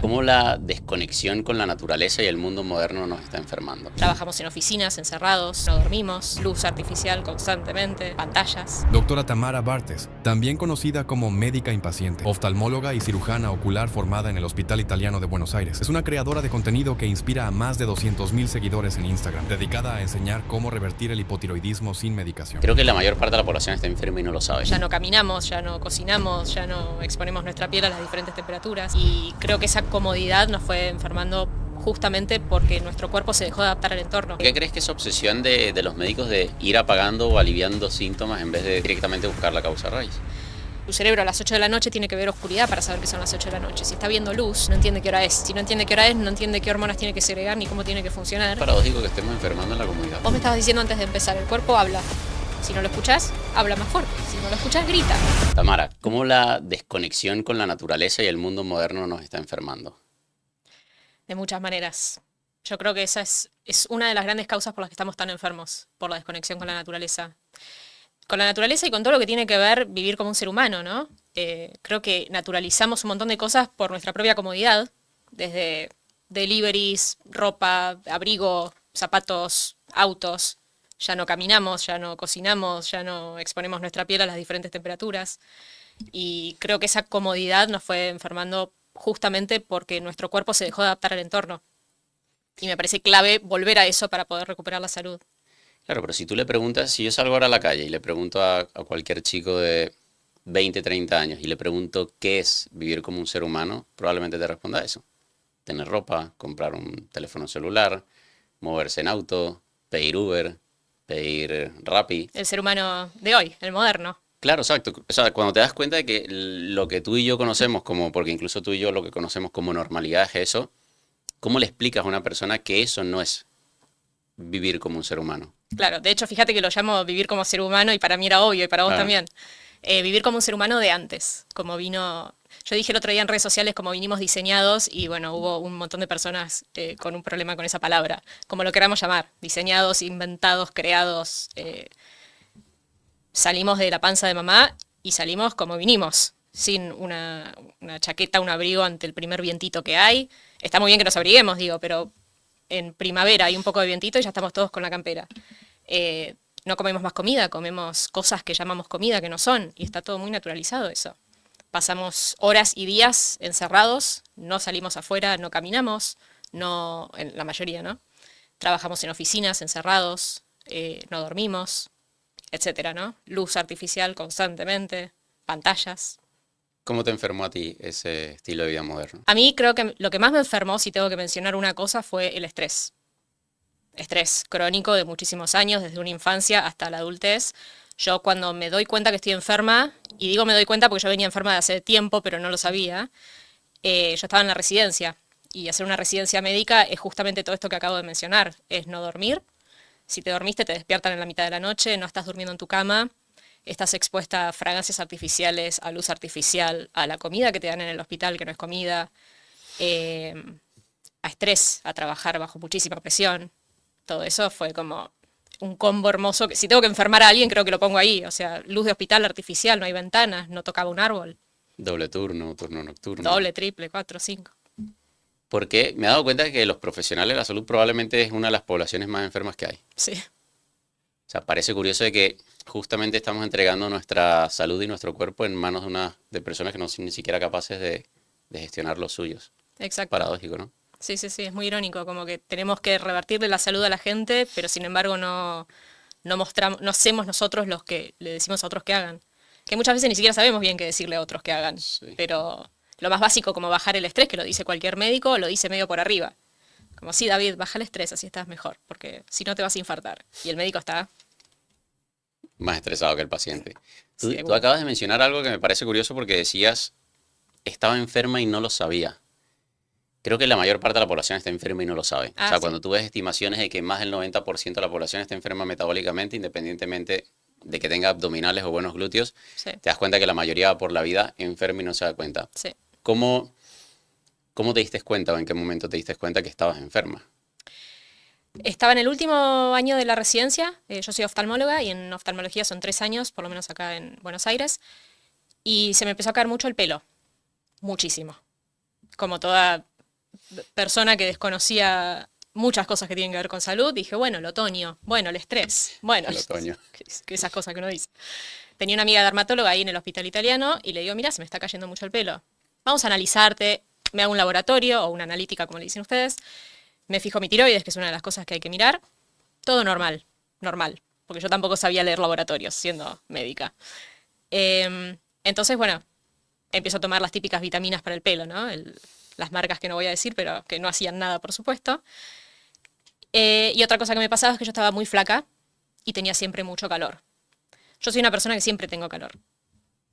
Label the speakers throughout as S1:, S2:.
S1: Tamara, ¿cómo la desconexión con la naturaleza y el mundo moderno nos está enfermando?
S2: Trabajamos en oficinas, encerrados, no dormimos, luz artificial constantemente, pantallas.
S3: Doctora Tamara Bartes, también conocida como médica impaciente, oftalmóloga y cirujana ocular formada en el Hospital Italiano de Buenos Aires. Es una creadora de contenido que inspira a más de 200,000 seguidores en Instagram, dedicada a enseñar cómo revertir el hipotiroidismo sin medicación.
S1: Creo que la mayor parte de la población está enferma y no lo sabe.
S2: Ya no caminamos, ya no cocinamos, ya no exponemos nuestra piel a las diferentes temperaturas. Y creo que esa comodidad nos fue enfermando justamente porque nuestro cuerpo se dejó de adaptar al entorno.
S1: ¿Qué crees que esa obsesión de los médicos de ir apagando o aliviando síntomas en vez de directamente buscar la causa raíz?
S2: Tu cerebro a las 8 de la noche tiene que ver oscuridad para saber que son las 8 de la noche. Si está viendo luz, no entiende qué hora es. Si no entiende qué hora es, no entiende qué hormonas tiene que segregar ni cómo tiene que funcionar.
S1: Es paradójico que estemos enfermando en la comunidad.
S2: Vos me estabas diciendo antes de empezar, el cuerpo habla. Si no lo escuchás, habla más fuerte. Si no lo escuchás, grita.
S1: Tamara, ¿cómo la desconexión con la naturaleza y el mundo moderno nos está enfermando?
S2: De muchas maneras. Yo creo que esa es una de las grandes causas por las que estamos tan enfermos, por la desconexión con la naturaleza. Con la naturaleza y con todo lo que tiene que ver vivir como un ser humano, ¿no? Creo que naturalizamos un montón de cosas por nuestra propia comodidad, desde deliveries, ropa, abrigo, zapatos, autos. Ya no caminamos, ya no cocinamos, ya no exponemos nuestra piel a las diferentes temperaturas. Y creo que esa comodidad nos fue enfermando justamente porque nuestro cuerpo se dejó de adaptar al entorno. Y me parece clave volver a eso para poder recuperar la salud.
S1: Claro, pero si tú le preguntas, si yo salgo ahora a la calle y le pregunto a cualquier chico de 20, 30 años y le pregunto qué es vivir como un ser humano, probablemente te responda eso. Tener ropa, comprar un teléfono celular, moverse en auto, pedir Uber, pedir Rappi.
S2: El ser humano de hoy, el moderno.
S1: Claro, exacto. O sea, cuando te das cuenta de que lo que tú y yo conocemos como, porque incluso tú y yo lo que conocemos como normalidad es eso, ¿cómo le explicas a una persona que eso no es vivir como un ser humano?
S2: Claro, de hecho, fíjate que lo llamo vivir como ser humano y para mí era obvio y para vos
S1: Claro.
S2: también. Vivir como un ser humano de antes, como vino... Yo dije el otro día en redes sociales como vinimos diseñados y bueno, hubo un montón de personas con un problema con esa palabra, como lo queramos llamar, diseñados, inventados, creados. Salimos de la panza de mamá y salimos como vinimos, sin una chaqueta, un abrigo ante el primer vientito que hay. Está muy bien que nos abriguemos, digo, pero en primavera hay un poco de vientito y ya estamos todos con la campera. No comemos más comida, comemos cosas que llamamos comida que no son, y está todo muy naturalizado eso. Pasamos horas y días encerrados, no salimos afuera, no caminamos, no, en la mayoría, ¿no? Trabajamos en oficinas, encerrados, no dormimos, etcétera, ¿no? Luz artificial constantemente, pantallas.
S1: ¿Cómo te enfermó a ti ese estilo de vida moderno?
S2: A mí creo que lo que más me enfermó, si tengo que mencionar una cosa, fue el estrés. Estrés crónico de muchísimos años, desde una infancia hasta la adultez. Yo cuando me doy cuenta que estoy enferma, y digo me doy cuenta porque yo venía enferma de hace tiempo, pero no lo sabía, yo estaba en la residencia. Y hacer una residencia médica es justamente todo esto que acabo de mencionar, es no dormir. Si te dormiste, te despiertan en la mitad de la noche, no estás durmiendo en tu cama, estás expuesta a fragancias artificiales, a luz artificial, a la comida que te dan en el hospital, que no es comida, eh, a estrés, a trabajar bajo muchísima presión. Todo eso fue como un combo hermoso. Que si tengo que enfermar a alguien, creo que lo pongo ahí. O sea, luz de hospital artificial, no hay ventanas, no tocaba un árbol.
S1: Doble turno, turno nocturno.
S2: Doble, triple, 4, 5.
S1: Porque me he dado cuenta de que los profesionales de la salud probablemente es una de las poblaciones más enfermas que hay.
S2: Sí,
S1: O sea, parece curioso de que justamente estamos entregando nuestra salud y nuestro cuerpo en manos de personas que no son ni siquiera capaces de gestionar los suyos.
S2: exacto.
S1: Paradójico, ¿no?
S2: Sí, sí, sí, es muy irónico, como que tenemos que revertirle la salud a la gente, pero sin embargo no mostramos, no hacemos nosotros los que le decimos a otros que hagan. Que muchas veces ni siquiera sabemos bien qué decirle a otros que hagan.
S1: Sí.
S2: Pero lo más básico como bajar el estrés, que lo dice cualquier médico, lo dice medio por arriba. Como, sí, David, baja el estrés, así estás mejor, porque si no te vas a infartar. Y el médico está...
S1: Más estresado que el paciente. Tú
S2: seguro.
S1: acabas de mencionar algo que me parece curioso porque decías, estaba enferma y no lo sabía. Creo que la mayor parte de la población está enferma y no lo sabe. O sea,
S2: Sí.
S1: cuando tú ves estimaciones de que más del 90% de la población está enferma metabólicamente, independientemente de que tenga abdominales o buenos glúteos,
S2: Sí,
S1: te das cuenta que la mayoría va por la vida enferma y no se da cuenta.
S2: sí.
S1: ¿Cómo, cómo te diste cuenta o en qué momento te diste cuenta que estabas enferma?
S2: Estaba en el último año de la residencia, yo soy oftalmóloga y en oftalmología son 3 años, por lo menos acá en Buenos Aires, y se me empezó a caer mucho el pelo, muchísimo. como toda persona que desconocía muchas cosas que tienen que ver con salud, dije, bueno, el otoño, bueno, el estrés, bueno,
S1: El otoño.
S2: que esas cosas que uno dice. Tenía una amiga dermatóloga ahí en el hospital italiano y le digo, mira, se me está cayendo mucho el pelo. Vamos a analizarte, me hago un laboratorio o una analítica, como le dicen ustedes, me fijo mi tiroides, que es una de las cosas que hay que mirar. Todo normal, normal, porque yo tampoco sabía leer laboratorios siendo médica. Entonces, bueno, empiezo a tomar las típicas vitaminas para el pelo, ¿no? Las marcas que no voy a decir, pero que no hacían nada, por supuesto. Y otra cosa que me pasaba es que yo estaba muy flaca y tenía siempre mucho calor. Yo soy una persona que siempre tengo calor,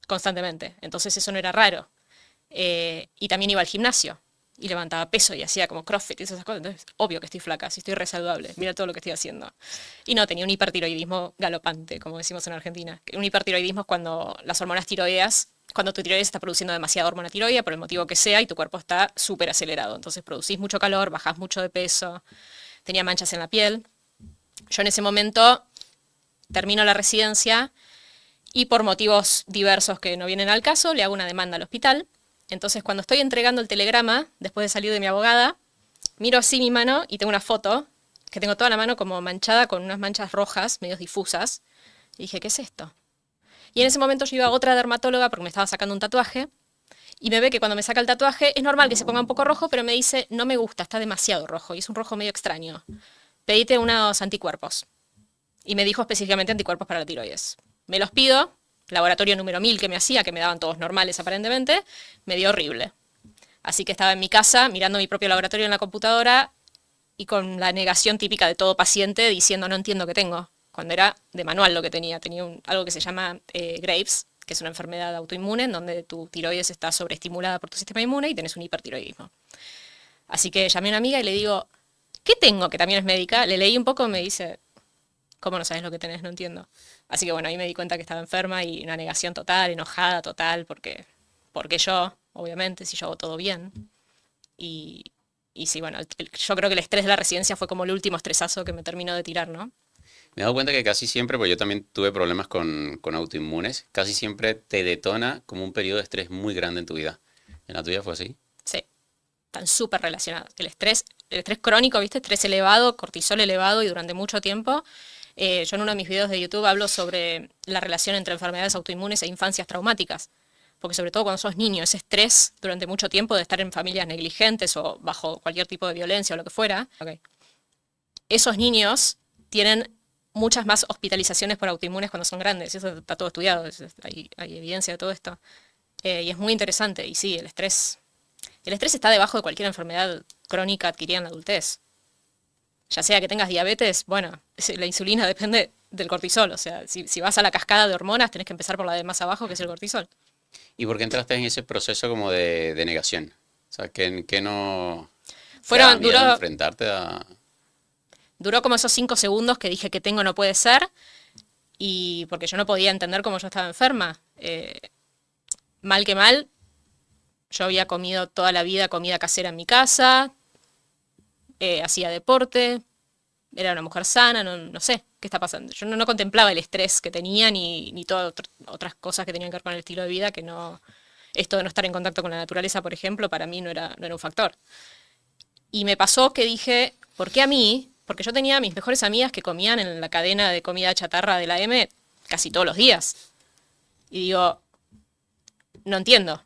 S2: constantemente, entonces eso no era raro. Y también iba al gimnasio y levantaba peso y hacía como CrossFit y esas cosas, entonces obvio que estoy flaca, si estoy re saludable, mira todo lo que estoy haciendo. Y no, tenía un hipertiroidismo galopante, como decimos en Argentina. Un hipertiroidismo es cuando las hormonas tiroideas, cuando tu tiroides está produciendo demasiada hormona tiroidea, por el motivo que sea, y tu cuerpo está súper acelerado. Entonces producís mucho calor, bajás mucho de peso, tenía manchas en la piel. Yo en ese momento termino la residencia y por motivos diversos que no vienen al caso, le hago una demanda al hospital. Entonces, cuando estoy entregando el telegrama, después de salir de mi abogada, miro así mi mano y tengo una foto, que tengo toda la mano como manchada con unas manchas rojas, medio difusas. Y dije, ¿qué es esto? Y en ese momento yo iba a otra dermatóloga porque me estaba sacando un tatuaje, y me ve que cuando me saca el tatuaje es normal que se ponga un poco rojo, pero me dice, no me gusta, está demasiado rojo, y es un rojo medio extraño. Pedite unos anticuerpos. Y me dijo específicamente anticuerpos para la tiroides. Me los pido, laboratorio número 1000 que me hacía, que me daban todos normales aparentemente, me dio horrible. Así que estaba en mi casa mirando mi propio laboratorio en la computadora y con la negación típica de todo paciente diciendo no entiendo qué tengo, cuando era de manual lo que tenía. Tenía algo que se llama Graves, que es una enfermedad autoinmune en donde tu tiroides está sobreestimulada por tu sistema inmune y tenés un hipertiroidismo. Así que llamé a una amiga y le digo, ¿qué tengo? Que también es médica. Le leí un poco y me dice, ¿cómo no sabes lo que tenés? No entiendo. Así que bueno, ahí me di cuenta que estaba enferma y una negación total, enojada total, porque yo, obviamente, si yo hago todo bien. Y sí, bueno, yo creo que el estrés de la residencia fue como el último estresazo que me terminó de tirar, ¿no?
S1: Me he dado cuenta que casi siempre, pues yo también tuve problemas con autoinmunes, casi siempre te detona como un periodo de estrés muy grande en tu vida. ¿En la tuya fue así?
S2: Sí, están súper relacionados. El estrés crónico, ¿viste? Estrés elevado, cortisol elevado y durante mucho tiempo. Yo en uno de mis videos de YouTube hablo sobre la relación entre enfermedades autoinmunes e infancias traumáticas. Porque sobre todo cuando sos niño, ese estrés durante mucho tiempo de estar en familias negligentes o bajo cualquier tipo de violencia o lo que fuera, esos niños tienen muchas más hospitalizaciones por autoinmunes cuando son grandes. Eso está todo estudiado, hay evidencia de todo esto. Y es muy interesante. Y sí, el estrés está debajo de cualquier enfermedad crónica adquirida en la adultez. Ya sea que tengas diabetes, bueno, la insulina depende del cortisol. O sea, si vas a la cascada de hormonas, tenés que empezar por la de más abajo, que es el cortisol.
S1: ¿Y por qué entraste en ese proceso como de negación? O sea, que no...
S2: Duró
S1: enfrentarte a...
S2: Duró como esos 5 segundos que dije que tengo no puede ser, y porque yo no podía entender cómo yo estaba enferma. Mal que mal, yo había comido toda la vida comida casera en mi casa, hacía deporte, era una mujer sana, no sé qué está pasando. Yo no contemplaba el estrés que tenía ni todas otras cosas que tenían que ver con el estilo de vida, que no, esto de no estar en contacto con la naturaleza, por ejemplo, para mí no era un factor. Y me pasó que dije, ¿por qué a mí? Porque yo tenía mis mejores amigas que comían en la cadena de comida chatarra de la M casi todos los días. Y digo, no entiendo.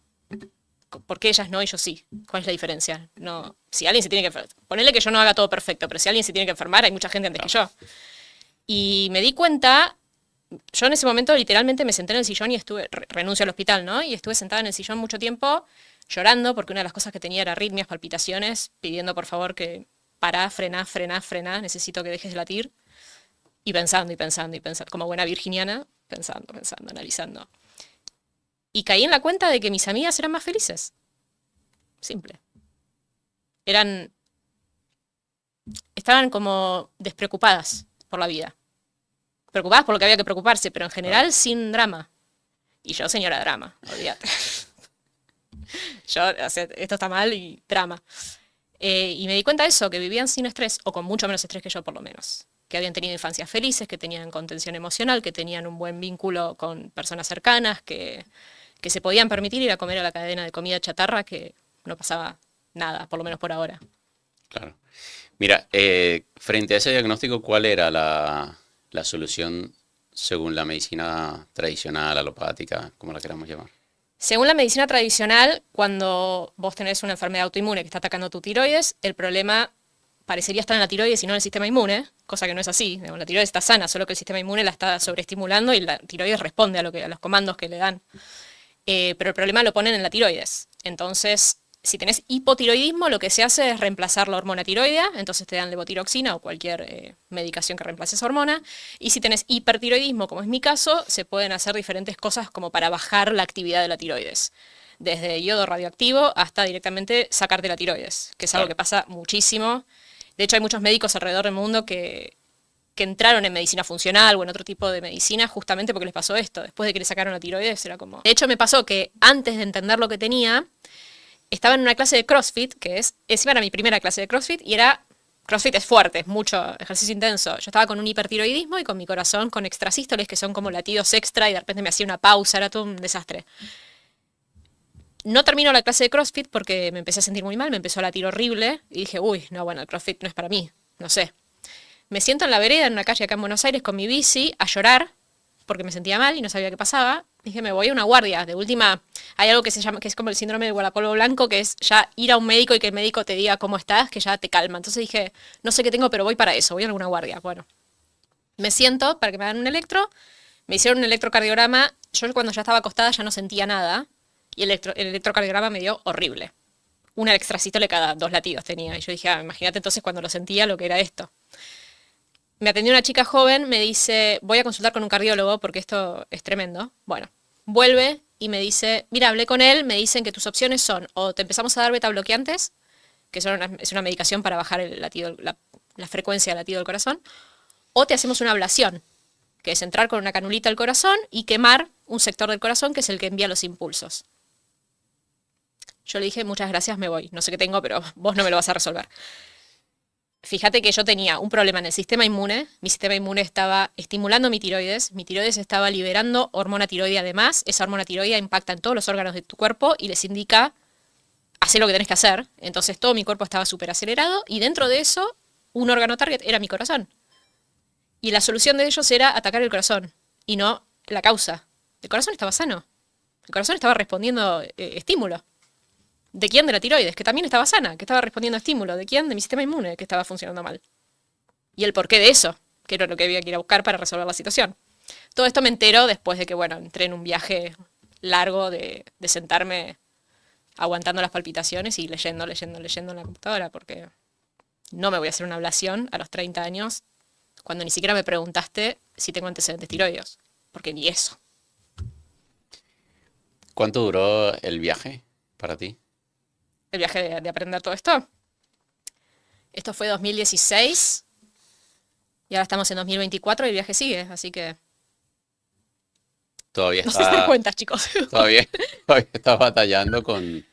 S2: ¿Por qué ellas no y yo sí? ¿Cuál es la diferencia? No, si alguien se tiene que enfermar, ponele que yo no haga todo perfecto, pero si alguien se tiene que enfermar, hay mucha gente antes que yo. Y me di cuenta, yo en ese momento literalmente me senté en el sillón y renuncio al hospital, ¿no? Y estuve sentada en el sillón mucho tiempo llorando porque una de las cosas que tenía era arritmias, palpitaciones, pidiendo por favor que pará, frená, necesito que dejes de latir. Y pensando, como buena virginiana, pensando, analizando. Y caí en la cuenta de que mis amigas eran más felices. Simple. Estaban como despreocupadas por la vida. Preocupadas por lo que había que preocuparse, pero en general sin drama. Y yo, señora drama, olvídate. Yo, o sea, esto está mal y drama. Y me di cuenta de eso, que vivían sin estrés, o con mucho menos estrés que yo por lo menos. Que habían tenido infancias felices, que tenían contención emocional, que tenían un buen vínculo con personas cercanas, que se podían permitir ir a comer a la cadena de comida chatarra, que no pasaba nada, por lo menos por ahora.
S1: Claro. Mira, frente a ese diagnóstico, ¿cuál era la solución según la medicina tradicional, alopática, como la queramos llamar?
S2: Según la medicina tradicional, cuando vos tenés una enfermedad autoinmune que está atacando tu tiroides, el problema parecería estar en la tiroides y no en el sistema inmune, cosa que no es así. Digamos, la tiroides está sana, solo que el sistema inmune la está sobreestimulando y la tiroides responde a los comandos que le dan. Pero el problema lo ponen en la tiroides. Entonces, si tenés hipotiroidismo, lo que se hace es reemplazar la hormona tiroidea, entonces te dan levotiroxina o cualquier medicación que reemplace esa hormona. Y si tenés hipertiroidismo, como es mi caso, se pueden hacer diferentes cosas como para bajar la actividad de la tiroides. Desde yodo radioactivo hasta directamente sacarte la tiroides, que es algo que pasa muchísimo. De hecho, hay muchos médicos alrededor del mundo que entraron en medicina funcional o en otro tipo de medicina justamente porque les pasó esto. Después de que le sacaron la tiroides, era como... De hecho, me pasó que antes de entender lo que tenía, estaba en una clase de CrossFit, encima era mi primera clase de CrossFit, y CrossFit es fuerte, es mucho ejercicio intenso. Yo estaba con un hipertiroidismo y con mi corazón con extrasístoles, que son como latidos extra, y de repente me hacía una pausa, era todo un desastre. No termino la clase de CrossFit porque me empecé a sentir muy mal, me empezó a latir horrible, y dije, uy, no, bueno, el CrossFit no es para mí, no sé. Me siento en la vereda, en una calle acá en Buenos Aires, con mi bici, a llorar, porque me sentía mal y no sabía qué pasaba. Dije, me voy a una guardia. De última, hay algo que se llama, que es como el síndrome del guardapolvo blanco, que es ya ir a un médico y que el médico te diga cómo estás, que ya te calma. Entonces dije, no sé qué tengo, pero voy para eso, voy a alguna guardia. Bueno, me siento para que me hagan un electro, me hicieron un electrocardiograma. Yo cuando ya estaba acostada ya no sentía nada, y el electrocardiograma me dio horrible. Una extrasístole cada 2 latidos tenía. Y yo dije, imagínate entonces cuando lo sentía lo que era esto. Me atendió una chica joven, me dice, voy a consultar con un cardiólogo porque esto es tremendo. Bueno, vuelve y me dice, mira, hablé con él, me dicen que tus opciones son o te empezamos a dar beta bloqueantes, que es una medicación para bajar el latido, la frecuencia del latido del corazón, o te hacemos una ablación, que es entrar con una canulita al corazón y quemar un sector del corazón que es el que envía los impulsos. Yo le dije, muchas gracias, me voy. No sé qué tengo, pero vos no me lo vas a resolver. Fíjate que yo tenía un problema en el sistema inmune, mi sistema inmune estaba estimulando mi tiroides estaba liberando hormona tiroidea además, esa hormona tiroidea impacta en todos los órganos de tu cuerpo y les indica, hacer lo que tenés que hacer, entonces todo mi cuerpo estaba súper acelerado y dentro de eso, un órgano target era mi corazón. Y la solución de ellos era atacar el corazón y no la causa. El corazón estaba sano, el corazón estaba respondiendo estímulo. ¿De quién? De la tiroides, que también estaba sana, que estaba respondiendo a estímulo. ¿De quién? De mi sistema inmune, que estaba funcionando mal. Y el porqué de eso, que era lo que había que ir a buscar para resolver la situación. Todo esto me entero después de que, bueno, entré en un viaje largo de sentarme aguantando las palpitaciones y leyendo en la computadora, porque no me voy a hacer una ablación a los 30 años cuando ni siquiera me preguntaste si tengo antecedentes tiroideos, porque ni eso.
S1: ¿Cuánto duró el viaje para ti?
S2: El viaje de aprender todo esto. Esto fue 2016 y ahora estamos en 2024 y el viaje sigue, así que...
S1: Todavía
S2: no sé si te cuentas, chicos.
S1: Todavía estás batallando con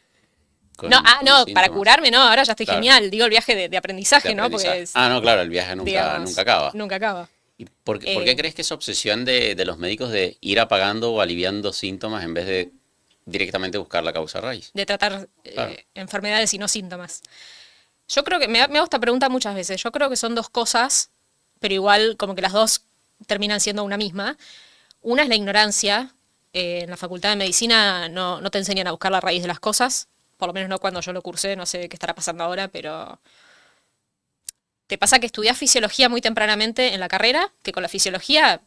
S2: no, no,
S1: síntomas.
S2: Para curarme no, ahora ya estoy
S1: Claro.
S2: genial. Digo el viaje de aprendizaje, ¿no? Porque es,
S1: no, claro, el viaje nunca acaba.
S2: Nunca acaba.
S1: ¿Y por qué crees que esa obsesión de los médicos de ir apagando o aliviando síntomas en vez de directamente buscar la causa raíz?
S2: De tratar
S1: Claro.
S2: enfermedades y no síntomas. Yo creo que, me hago esta pregunta muchas veces, yo creo que son dos cosas, pero igual como que las dos terminan siendo una misma. Una es la ignorancia. En la Facultad de Medicina no te enseñan a buscar la raíz de las cosas, por lo menos no cuando yo lo cursé, no sé qué estará pasando ahora, pero... Te pasa que estudiás fisiología muy tempranamente en la carrera, que con la fisiología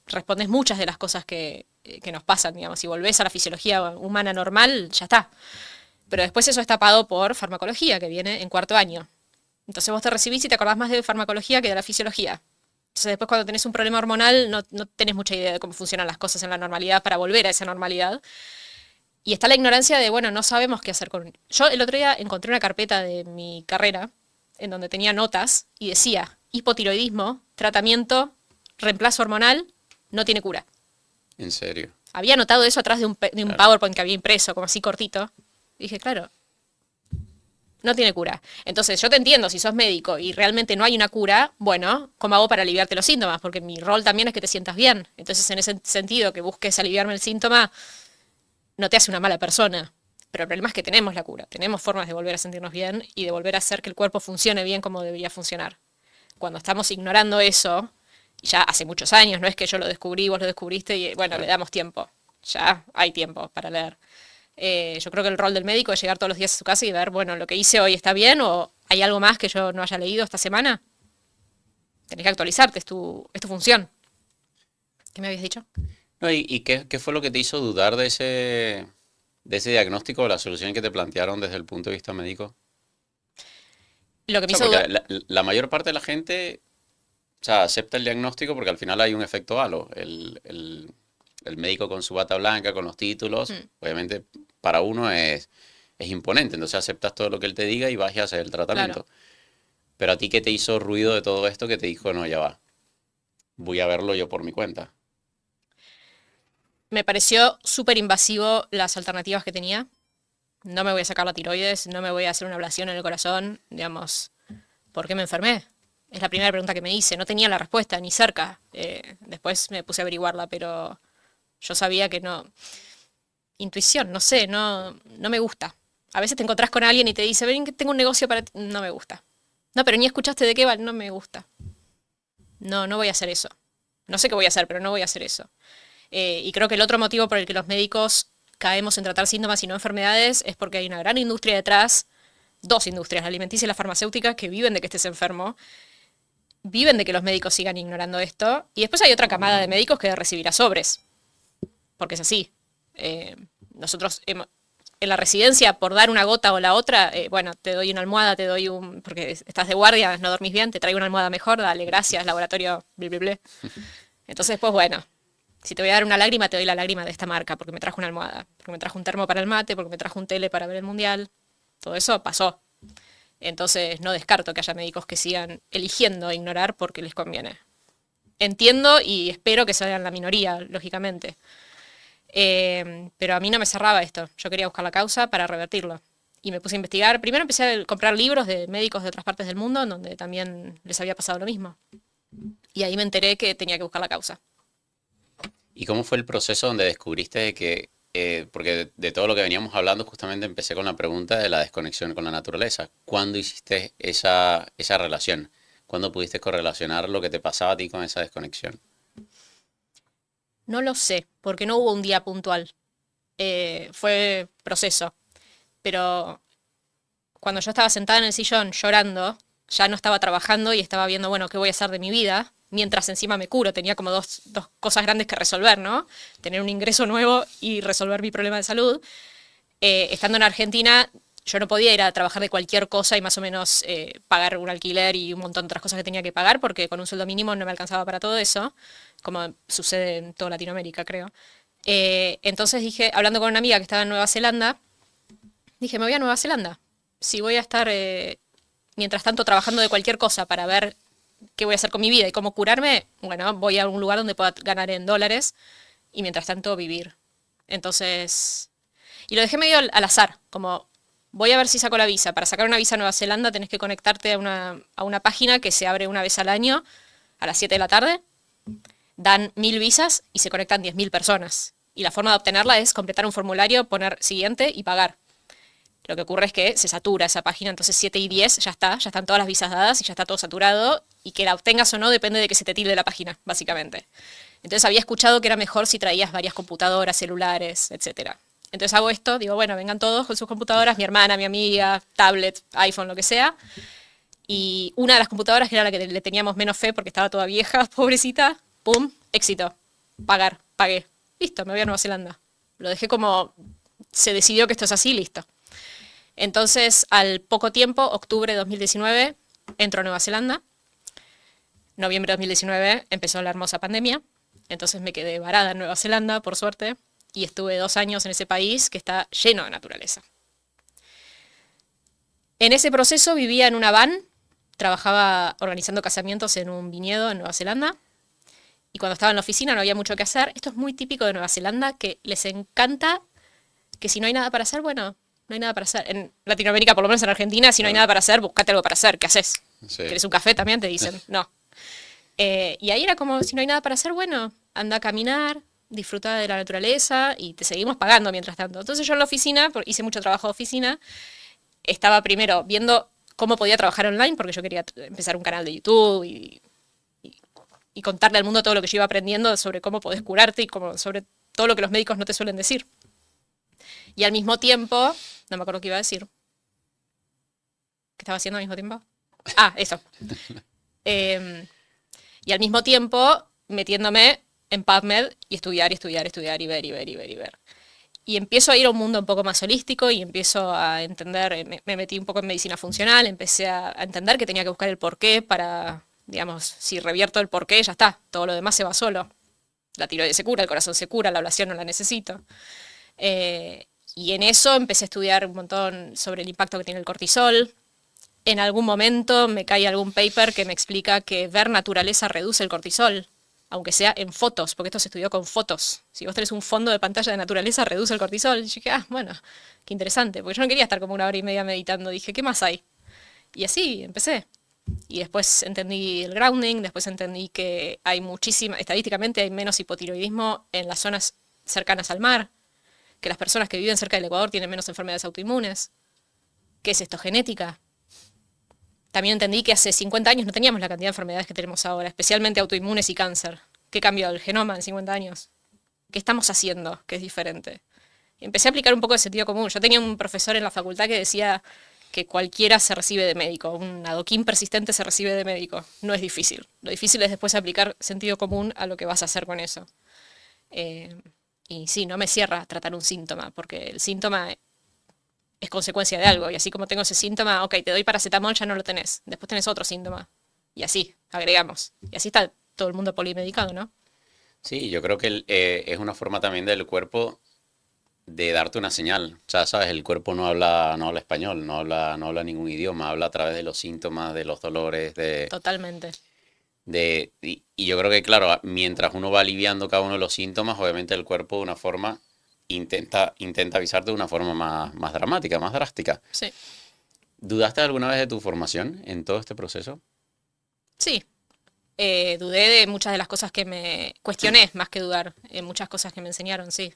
S2: respondes muchas de las cosas que nos pasan, digamos. Si volvés a la fisiología humana normal, ya está. Pero después eso es tapado por farmacología, que viene en 4º año. Entonces vos te recibís y te acordás más de farmacología que de la fisiología. Entonces después cuando tenés un problema hormonal no tenés mucha idea de cómo funcionan las cosas en la normalidad para volver a esa normalidad. Y está la ignorancia de, bueno, no sabemos qué hacer con... Yo el otro día encontré una carpeta de mi carrera en donde tenía notas y decía, hipotiroidismo, tratamiento, reemplazo hormonal, no tiene cura.
S1: ¿En serio?
S2: Había anotado eso atrás de un
S1: Claro.
S2: PowerPoint que había impreso, como así cortito. Y dije, claro, no tiene cura. Entonces, yo te entiendo, si sos médico y realmente no hay una cura, bueno, ¿cómo hago para aliviarte los síntomas? Porque mi rol también es que te sientas bien. Entonces, en ese sentido, que busques aliviarme el síntoma, no te hace una mala persona. Pero el problema es que tenemos la cura, tenemos formas de volver a sentirnos bien y de volver a hacer que el cuerpo funcione bien como debería funcionar. Cuando estamos ignorando eso, y ya hace muchos años, no es que yo lo descubrí, vos lo descubriste y bueno, le damos tiempo. Ya hay tiempo para leer. Yo creo que el rol del médico es llegar todos los días a su casa y ver, bueno, lo que hice hoy está bien o hay algo más que yo no haya leído esta semana. Tenés que actualizarte, es tu función. ¿Qué me habías dicho?
S1: No, ¿y qué fue lo que te hizo dudar de ese diagnóstico o la solución que te plantearon desde el punto de vista médico?
S2: Lo que me
S1: O sea,
S2: hizo
S1: porque
S2: dudar...
S1: la mayor parte de la gente, o sea, acepta el diagnóstico porque al final hay un efecto halo. El médico con su bata blanca, con los títulos, obviamente para uno es imponente. Entonces aceptas todo lo que él te diga y vas y haces el tratamiento.
S2: Claro.
S1: Pero a ti, ¿qué te hizo ruido de todo esto que te dijo, no, ya va, voy a verlo yo por mi cuenta?
S2: Me pareció súper invasivo las alternativas que tenía. No me voy a sacar la tiroides, no me voy a hacer una ablación en el corazón, digamos, ¿por qué me enfermé? Es la primera pregunta que me hice, no tenía la respuesta, ni cerca. Después me puse a averiguarla, pero yo sabía que no... Intuición, no sé, no me gusta. A veces te encontrás con alguien y te dice, ven que tengo un negocio para ti. No me gusta. No, pero ni escuchaste de qué va, no me gusta. No voy a hacer eso. No sé qué voy a hacer, pero no voy a hacer eso. Y creo que el otro motivo por el que los médicos caemos en tratar síntomas y no enfermedades es porque hay una gran industria detrás, dos industrias, la alimenticia y la farmacéutica, que viven de que estés enfermo, viven de que los médicos sigan ignorando esto, y después hay otra camada de médicos que recibirá sobres, porque es así. Nosotros en la residencia, por dar una gota o la otra, bueno, te doy una almohada, te doy porque estás de guardia, no dormís bien, te traigo una almohada mejor, dale, gracias, laboratorio, bla, bla, bla. Entonces, pues bueno, si te voy a dar una lágrima, te doy la lágrima de esta marca, porque me trajo una almohada, porque me trajo un termo para el mate, porque me trajo un tele para ver el mundial. Todo eso pasó. Entonces no descarto que haya médicos que sigan eligiendo ignorar porque les conviene. Entiendo y espero que sean la minoría, lógicamente. Pero a mí no me cerraba esto. Yo quería buscar la causa para revertirlo. Y me puse a investigar. Primero empecé a comprar libros de médicos de otras partes del mundo, en donde también les había pasado lo mismo. Y ahí me enteré que tenía que buscar la causa.
S1: ¿Y cómo fue el proceso donde descubriste que, porque de todo lo que veníamos hablando, justamente empecé con la pregunta de la desconexión con la naturaleza? ¿Cuándo hiciste esa relación? ¿Cuándo pudiste correlacionar lo que te pasaba a ti con esa desconexión?
S2: No lo sé, porque no hubo un día puntual. Fue proceso. Pero cuando yo estaba sentada en el sillón llorando, ya no estaba trabajando y estaba viendo, bueno, qué voy a hacer de mi vida, mientras encima me curo. Tenía como dos cosas grandes que resolver, ¿no? Tener un ingreso nuevo y resolver mi problema de salud. Estando en Argentina, yo no podía ir a trabajar de cualquier cosa y más o menos pagar un alquiler y un montón de otras cosas que tenía que pagar, porque con un sueldo mínimo no me alcanzaba para todo eso, como sucede en toda Latinoamérica, creo. Entonces dije, hablando con una amiga que estaba en Nueva Zelanda, dije, me voy a Nueva Zelanda. Si voy a estar, mientras tanto, trabajando de cualquier cosa para ver qué voy a hacer con mi vida y cómo curarme, bueno, voy a algún lugar donde pueda ganar en dólares y mientras tanto vivir. Entonces, y lo dejé medio al azar, como voy a ver si saco la visa. Para sacar una visa a Nueva Zelanda tenés que conectarte a una página que se abre una vez al año a las 7 de la tarde. Dan 1000 visas y se conectan 10.000 personas. Y la forma de obtenerla es completar un formulario, poner siguiente y pagar. Lo que ocurre es que se satura esa página, entonces 7 y 10 ya están todas las visas dadas y ya está todo saturado, y que la obtengas o no depende de que se te tilde la página, básicamente. Entonces había escuchado que era mejor si traías varias computadoras, celulares, etc. Entonces hago esto, digo, bueno, vengan todos con sus computadoras, mi hermana, mi amiga, tablet, iPhone, lo que sea. Y una de las computadoras, que era la que le teníamos menos fe porque estaba toda vieja, pobrecita, pum, éxito. Pagué. Listo, me voy a Nueva Zelanda. Lo dejé como, se decidió que esto es así, listo. Entonces, al poco tiempo, octubre de 2019, entro a Nueva Zelanda. Noviembre de 2019 empezó la hermosa pandemia. Entonces me quedé varada en Nueva Zelanda, por suerte, y estuve 2 años en ese país que está lleno de naturaleza. En ese proceso vivía en una van, trabajaba organizando casamientos en un viñedo en Nueva Zelanda, y cuando estaba en la oficina no había mucho que hacer. Esto es muy típico de Nueva Zelanda, que les encanta que si no hay nada para hacer, bueno, no hay nada para hacer. En Latinoamérica, por lo menos en Argentina, si no hay nada para hacer, buscate algo para hacer. ¿Qué haces?
S1: Sí.
S2: ¿Querés un café también? Te dicen. No. Y ahí era como, si no hay nada para hacer, bueno, anda a caminar, disfruta de la naturaleza y te seguimos pagando mientras tanto. Entonces yo en la oficina, hice mucho trabajo de oficina, estaba primero viendo cómo podía trabajar online, porque yo quería empezar un canal de YouTube y contarle al mundo todo lo que yo iba aprendiendo sobre cómo podés curarte y sobre todo lo que los médicos no te suelen decir. Y al mismo tiempo, no me acuerdo qué iba a decir. ¿Qué estaba haciendo al mismo tiempo? Ah, eso. Y al mismo tiempo metiéndome en PubMed y estudiar y ver. Y empiezo a ir a un mundo un poco más holístico y empiezo a entender, me metí un poco en medicina funcional, empecé a entender que tenía que buscar el porqué para, digamos, si revierto el porqué, ya está, todo lo demás se va solo. La tiroides se cura, el corazón se cura, la ablación no la necesito. Y en eso empecé a estudiar un montón sobre el impacto que tiene el cortisol. En algún momento me cae algún paper que me explica que ver naturaleza reduce el cortisol, aunque sea en fotos, porque esto se estudió con fotos. Si vos tenés un fondo de pantalla de naturaleza, reduce el cortisol. Y dije, bueno, qué interesante, porque yo no quería estar como 1 hora y media meditando. Dije, ¿qué más hay? Y así empecé. Y después entendí el grounding, después entendí que estadísticamente hay menos hipotiroidismo en las zonas cercanas al mar, que las personas que viven cerca del Ecuador tienen menos enfermedades autoinmunes. ¿Qué es esto? Genética. También entendí que hace 50 años no teníamos la cantidad de enfermedades que tenemos ahora, especialmente autoinmunes y cáncer. ¿Qué cambió el genoma en 50 años? ¿Qué estamos haciendo que es diferente? Y empecé a aplicar un poco de sentido común. Yo tenía un profesor en la facultad que decía que cualquiera se recibe de médico, un adoquín persistente se recibe de médico. No es difícil. Lo difícil es después aplicar sentido común a lo que vas a hacer con eso. Y sí, no me cierra tratar un síntoma, porque el síntoma es consecuencia de algo, y así como tengo ese síntoma, ok, te doy paracetamol, ya no lo tenés, después tenés otro síntoma, y así, agregamos, y así está todo el mundo polimedicado, ¿no?
S1: Sí, yo creo que es una forma también del cuerpo de darte una señal. O sea, sabes, el cuerpo no habla español, no habla ningún idioma, habla a través de los síntomas, de los dolores,
S2: Totalmente.
S1: y yo creo que, claro, mientras uno va aliviando cada uno de los síntomas, obviamente el cuerpo de una forma intenta avisarte de una forma más dramática, más drástica.
S2: Sí.
S1: ¿Dudaste alguna vez de tu formación en todo este proceso?
S2: Sí. Dudé de muchas de las cosas que me cuestioné, más que dudar, en muchas cosas que me enseñaron, sí.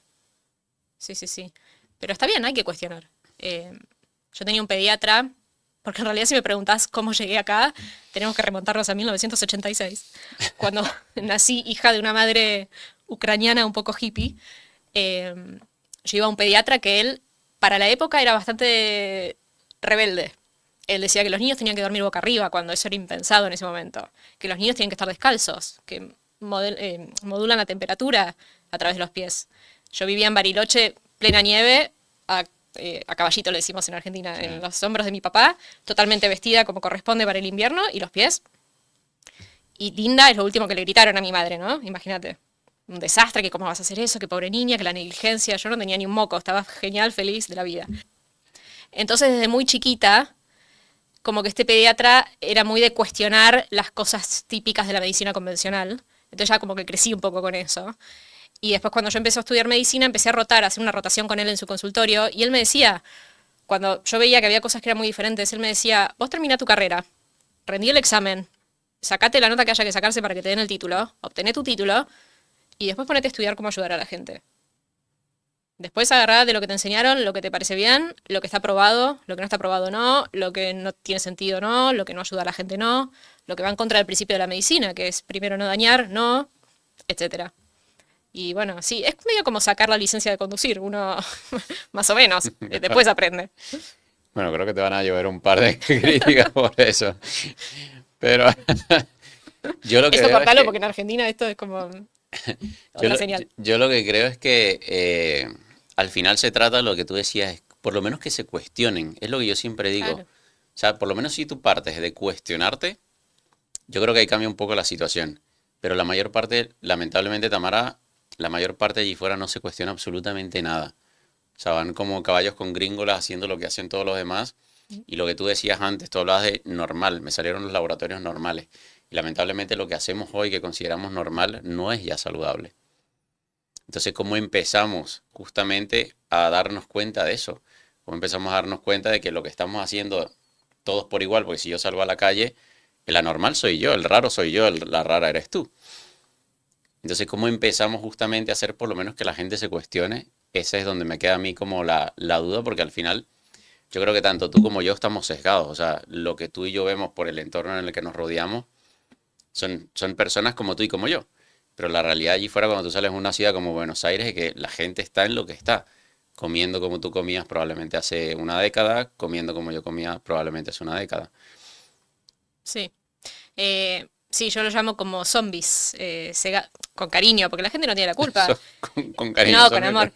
S2: Sí. Pero está bien, hay que cuestionar. Yo tenía un pediatra, porque en realidad si me preguntás cómo llegué acá, tenemos que remontarnos a 1986, cuando nací hija de una madre ucraniana un poco hippie. Yo iba a un pediatra que él, para la época, era bastante rebelde. Él decía que los niños tenían que dormir boca arriba, cuando eso era impensado en ese momento. Que los niños tienen que estar descalzos, que modulan la temperatura a través de los pies. Yo vivía en Bariloche, plena nieve, a caballito le decimos en Argentina, sí, en los hombros de mi papá, totalmente vestida como corresponde para el invierno, y los pies. Y linda es lo último que le gritaron a mi madre, ¿no? Imagínate. Un desastre, que cómo vas a hacer eso, que pobre niña, que la negligencia. Yo no tenía ni un moco, estaba genial, feliz de la vida. Entonces, desde muy chiquita, como que este pediatra era muy de cuestionar las cosas típicas de la medicina convencional. Entonces ya como que crecí un poco con eso. Y después cuando yo empecé a estudiar medicina, empecé a hacer una rotación con él en su consultorio, y él me decía, cuando yo veía que había cosas que eran muy diferentes, él me decía, vos terminá tu carrera, rendí el examen, sacate la nota que haya que sacarse para que te den el título, obtené tu título, y después ponete a estudiar cómo ayudar a la gente. Después agarrá de lo que te enseñaron, lo que te parece bien, lo que está aprobado, lo que no está aprobado no, lo que no tiene sentido no, lo que no ayuda a la gente no, lo que va en contra del principio de la medicina, que es primero no dañar, no, etcétera. Y bueno, sí, es medio como sacar la licencia de conducir, uno más o menos, después aprende.
S1: Bueno, creo que te van a llover un par de críticas por eso. Pero yo lo que
S2: Eso
S1: veo
S2: cortalo,
S1: es que,
S2: porque en Argentina esto es como otra señal.
S1: yo lo que creo es que al final se trata de lo que tú decías, por lo menos que se cuestionen, es lo que yo siempre digo.
S2: Claro.
S1: O sea, por lo menos si tú partes de cuestionarte, yo creo que ahí cambia un poco la situación. Pero la mayor parte, lamentablemente, Tamara, la mayor parte de allí fuera no se cuestiona absolutamente nada. O sea, van como caballos con gringolas haciendo lo que hacen todos los demás. Y lo que tú decías antes, tú hablabas de normal, me salieron los laboratorios normales. Y lamentablemente lo que hacemos hoy, que consideramos normal, no es ya saludable. Entonces, ¿cómo empezamos justamente a darnos cuenta de eso? ¿Cómo empezamos a darnos cuenta de que lo que estamos haciendo todos por igual? Porque si yo salgo a la calle, el anormal soy yo, el raro soy yo, la rara eres tú. Entonces, ¿cómo empezamos justamente a hacer por lo menos que la gente se cuestione? Esa es donde me queda a mí como la duda, porque al final yo creo que tanto tú como yo estamos sesgados. O sea, lo que tú y yo vemos por el entorno en el que nos rodeamos son personas como tú y como yo. Pero la realidad allí fuera, cuando tú sales a una ciudad como Buenos Aires, es que la gente está en lo que está. Comiendo como tú comías probablemente hace una década, comiendo como yo comía probablemente hace una década.
S2: Sí. Sí, yo lo llamo como zombies, con cariño, porque la gente no tiene la culpa.
S1: Eso, con cariño,
S2: No,
S1: son
S2: con amor.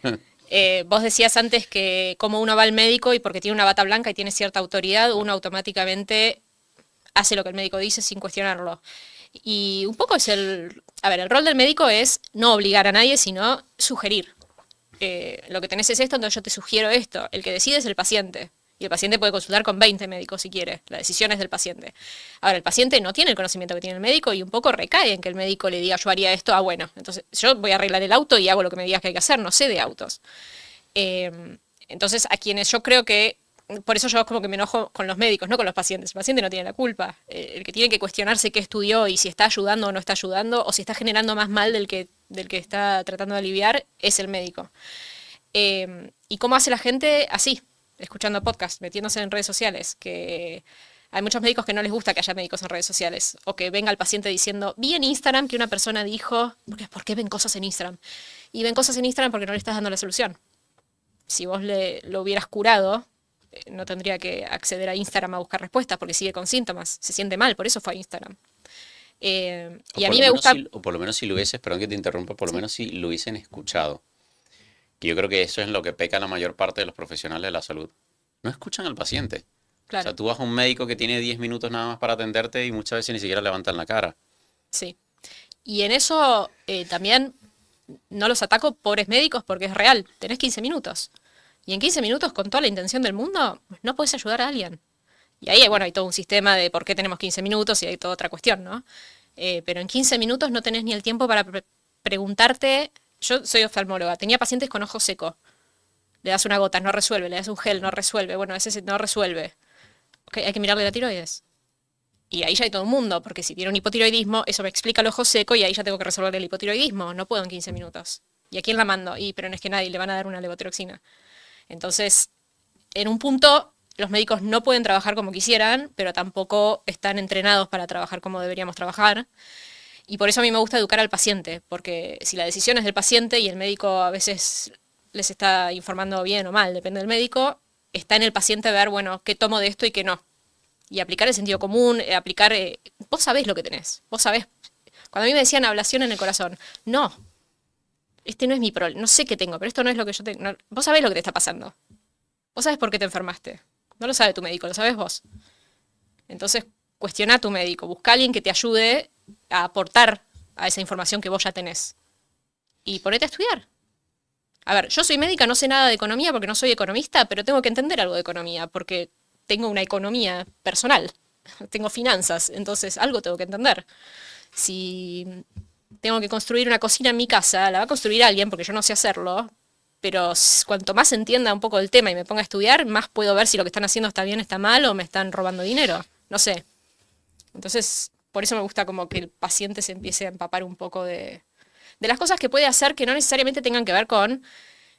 S2: Vos decías antes que como uno va al médico y porque tiene una bata blanca y tiene cierta autoridad, uno automáticamente hace lo que el médico dice sin cuestionarlo. Y un poco es a ver, el rol del médico es no obligar a nadie, sino sugerir. Lo que tenés es esto, entonces yo te sugiero esto. El que decide es el paciente. Y el paciente puede consultar con 20 médicos si quiere. La decisión es del paciente. Ahora, el paciente no tiene el conocimiento que tiene el médico y un poco recae en que el médico le diga, yo haría esto, bueno, entonces yo voy a arreglar el auto y hago lo que me digas que hay que hacer, no sé de autos. Entonces, a quienes yo creo que, por eso yo como que me enojo con los médicos, no con los pacientes. El paciente no tiene la culpa. El que tiene que cuestionarse qué estudió y si está ayudando o no está ayudando, o si está generando más mal del que está tratando de aliviar, es el médico. ¿Y cómo hace la gente? Así, escuchando podcasts, metiéndose en redes sociales, que hay muchos médicos que no les gusta que haya médicos en redes sociales, o que venga el paciente diciendo, vi en Instagram que una persona dijo, ¿por qué ven cosas en Instagram? Y ven cosas en Instagram porque no le estás dando la solución. Si vos lo hubieras curado, no tendría que acceder a Instagram a buscar respuestas porque sigue con síntomas, se siente mal, por eso fue a Instagram.
S1: O
S2: Y a
S1: por
S2: mí
S1: lo
S2: me
S1: menos
S2: gusta...
S1: o por lo menos si lo hubieses, perdón que te interrumpa, por lo
S2: Sí,
S1: menos si lo hubiesen escuchado. Que yo creo que eso es lo que peca la mayor parte de los profesionales de la salud. No escuchan al paciente. O
S2: claro,
S1: sea, tú vas a un médico que tiene 10 minutos nada más para atenderte y muchas veces ni siquiera levantan la cara.
S2: sí. Y en eso también no los ataco, pobres médicos, porque es real. Tenés 15 minutos. Y en 15 minutos, con toda la intención del mundo, no puedes ayudar a alguien. Y ahí, bueno, hay todo un sistema de por qué tenemos 15 minutos y hay toda otra cuestión, ¿no? Pero en 15 minutos no tenés ni el tiempo para preguntarte. Yo soy oftalmóloga, tenía pacientes con ojo seco. Le das una gota, no resuelve, le das un gel, no resuelve. Bueno, ese no resuelve. Ok, hay que mirarle la tiroides. Y ahí ya hay todo un mundo, porque si tiene un hipotiroidismo, eso me explica el ojo seco y ahí ya tengo que resolver el hipotiroidismo. No puedo en 15 minutos. ¿Y a quién la mando? Pero no es que nadie le van a dar una levotiroxina. Entonces, en un punto, los médicos no pueden trabajar como quisieran, pero tampoco están entrenados para trabajar como deberíamos trabajar. Y por eso a mí me gusta educar al paciente, porque si la decisión es del paciente y el médico a veces les está informando bien o mal, depende del médico, está en el paciente ver, bueno, qué tomo de esto y qué no. Y aplicar el sentido común, vos sabés lo que tenés, vos sabés. Cuando a mí me decían ablación en el corazón, no, este no es mi problema, no sé qué tengo, pero esto no es lo que yo tengo. No, vos sabés lo que te está pasando. Vos sabés por qué te enfermaste. No lo sabe tu médico, lo sabés vos. Entonces, cuestiona a tu médico, busca a alguien que te ayude a aportar a esa información que vos ya tenés. Y ponete a estudiar. A ver, yo soy médica, no sé nada de economía porque no soy economista, pero tengo que entender algo de economía porque tengo una economía personal, tengo finanzas, entonces algo tengo que entender. Si tengo que construir una cocina en mi casa, la va a construir alguien porque yo no sé hacerlo, pero cuanto más entienda un poco del tema y me ponga a estudiar, más puedo ver si lo que están haciendo está bien, está mal o me están robando dinero. No sé. Entonces, por eso me gusta como que el paciente se empiece a empapar un poco de las cosas que puede hacer que no necesariamente tengan que ver con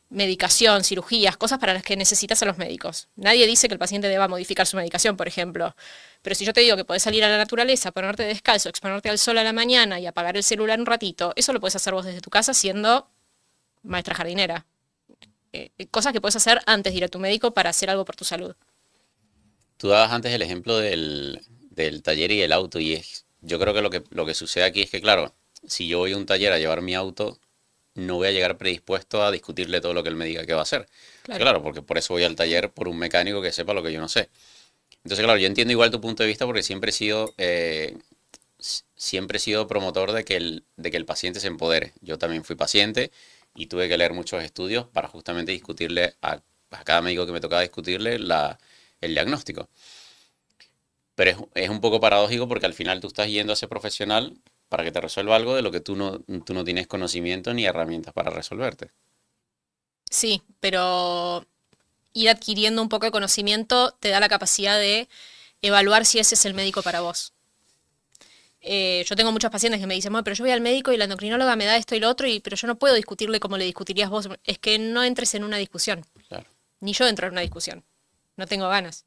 S2: medicación, cirugías, cosas para las que necesitas a los médicos. Nadie dice que el paciente deba modificar su medicación, por ejemplo. Pero si yo te digo que podés salir a la naturaleza, ponerte descalzo, exponerte al sol a la mañana y apagar el celular un ratito, eso lo puedes hacer vos desde tu casa siendo maestra jardinera. Cosas que puedes hacer antes de ir a tu médico para hacer algo por tu salud.
S1: Tú dabas antes el ejemplo del taller y el auto y yo creo que lo que sucede aquí es que, claro, si yo voy a un taller a llevar mi auto, no voy a llegar predispuesto a discutirle todo lo que él me diga que va a hacer.
S2: Claro.
S1: Claro, porque por eso voy al taller por un mecánico que sepa lo que yo no sé. Entonces, claro, yo entiendo igual tu punto de vista porque siempre he sido promotor de que el paciente se empodere. Yo también fui paciente y tuve que leer muchos estudios para justamente discutirle a cada médico que me tocaba discutirle el diagnóstico. Pero es un poco paradójico porque al final tú estás yendo a ese profesional para que te resuelva algo de lo que tú no tienes conocimiento ni herramientas para resolverte.
S2: Sí, pero ir adquiriendo un poco de conocimiento te da la capacidad de evaluar si ese es el médico para vos. Yo tengo muchos pacientes que me dicen, bueno, pero yo voy al médico y la endocrinóloga me da esto y lo otro, pero yo no puedo discutirle como le discutirías vos. Es que no entres en una discusión.
S1: Claro.
S2: Ni yo entro en una discusión. No tengo ganas.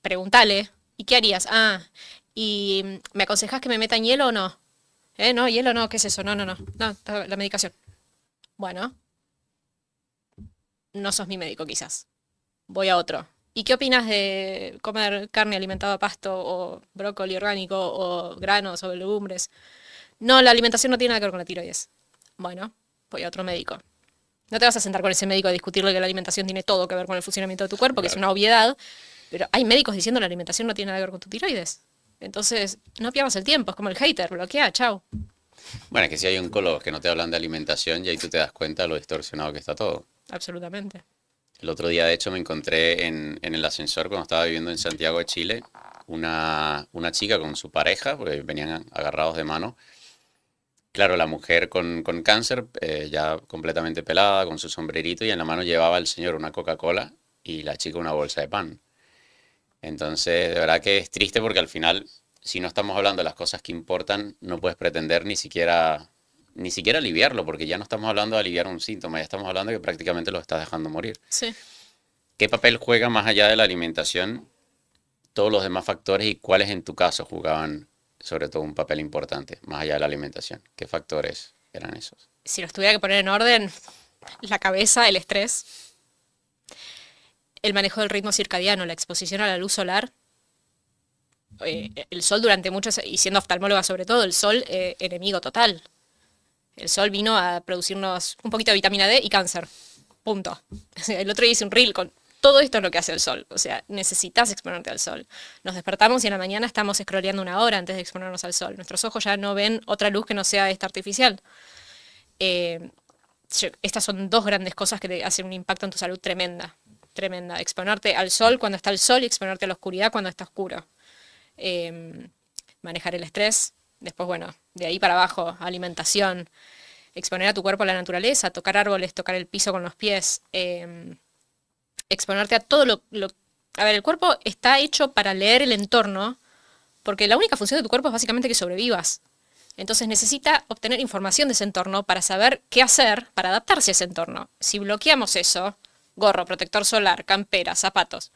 S2: Pregúntale, ¿y qué harías? ¿Y me aconsejás que me metan hielo o no? No, hielo no, ¿qué es eso? No, no, no. No, la medicación. Bueno, no sos mi médico quizás. Voy a otro. ¿Y qué opinas de comer carne alimentada a pasto o brócoli orgánico o granos o legumbres? No, la alimentación no tiene nada que ver con la tiroides. Bueno, voy a otro médico. No te vas a sentar con ese médico a discutirle que la alimentación tiene todo que ver con el funcionamiento de tu cuerpo, que es una obviedad, pero hay médicos diciendo que la alimentación no tiene nada que ver con tu tiroides. Entonces, no pierdas el tiempo, es como el hater, bloquea, chao.
S1: Bueno, es que si hay oncólogos que no te hablan de alimentación y ahí tú te das cuenta de lo distorsionado que está todo.
S2: Absolutamente.
S1: El otro día, de hecho, me encontré en el ascensor cuando estaba viviendo en Santiago de Chile, una chica con su pareja, porque venían agarrados de mano. Claro, la mujer con cáncer, ya completamente pelada, con su sombrerito, y en la mano llevaba el señor una Coca-Cola y la chica una bolsa de pan. Entonces, de verdad que es triste porque al final, si no estamos hablando de las cosas que importan, no puedes pretender ni siquiera aliviarlo, porque ya no estamos hablando de aliviar un síntoma, ya estamos hablando de que prácticamente lo estás dejando morir.
S2: Sí.
S1: ¿Qué papel juega más allá de la alimentación todos los demás factores y cuáles en tu caso jugaban sobre todo un papel importante, más allá de la alimentación? ¿Qué factores eran esos?
S2: Si los tuviera que poner en orden, la cabeza, el estrés, el manejo del ritmo circadiano, la exposición a la luz solar, el sol durante muchos, y siendo oftalmóloga sobre todo, el sol, enemigo total. El sol vino a producirnos un poquito de vitamina D y cáncer. Punto. El otro día hice un reel con todo esto es lo que hace el sol. O sea, necesitas exponerte al sol. Nos despertamos y en la mañana estamos scrolleando una hora antes de exponernos al sol. Nuestros ojos ya no ven otra luz que no sea esta artificial. Estas son dos grandes cosas que te hacen un impacto en tu salud tremenda. Tremenda. Exponerte al sol cuando está el sol y exponerte a la oscuridad cuando está oscuro. Manejar el estrés. Después, bueno, de ahí para abajo, alimentación, exponer a tu cuerpo a la naturaleza, tocar árboles, tocar el piso con los pies, exponerte a todo A ver, el cuerpo está hecho para leer el entorno, porque la única función de tu cuerpo es básicamente que sobrevivas. Entonces necesita obtener información de ese entorno para saber qué hacer para adaptarse a ese entorno. Si bloqueamos eso, gorro, protector solar, campera, zapatos,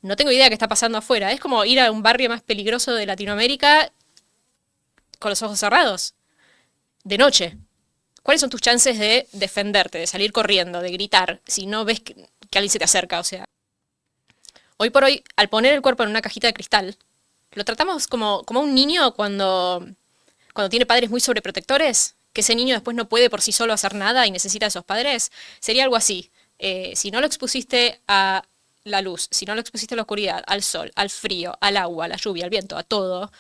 S2: no tengo idea de qué está pasando afuera. Es como ir a un barrio más peligroso de Latinoamérica con los ojos cerrados, de noche. ¿Cuáles son tus chances de defenderte, de salir corriendo, de gritar, si no ves que alguien se te acerca? O sea, hoy por hoy, al poner el cuerpo en una cajita de cristal, lo tratamos como un niño cuando tiene padres muy sobreprotectores, que ese niño después no puede por sí solo hacer nada y necesita de esos padres. Sería algo así. Si no lo expusiste a la luz, si no lo expusiste a la oscuridad, al sol, al frío, al agua, a la lluvia, al viento, a todo,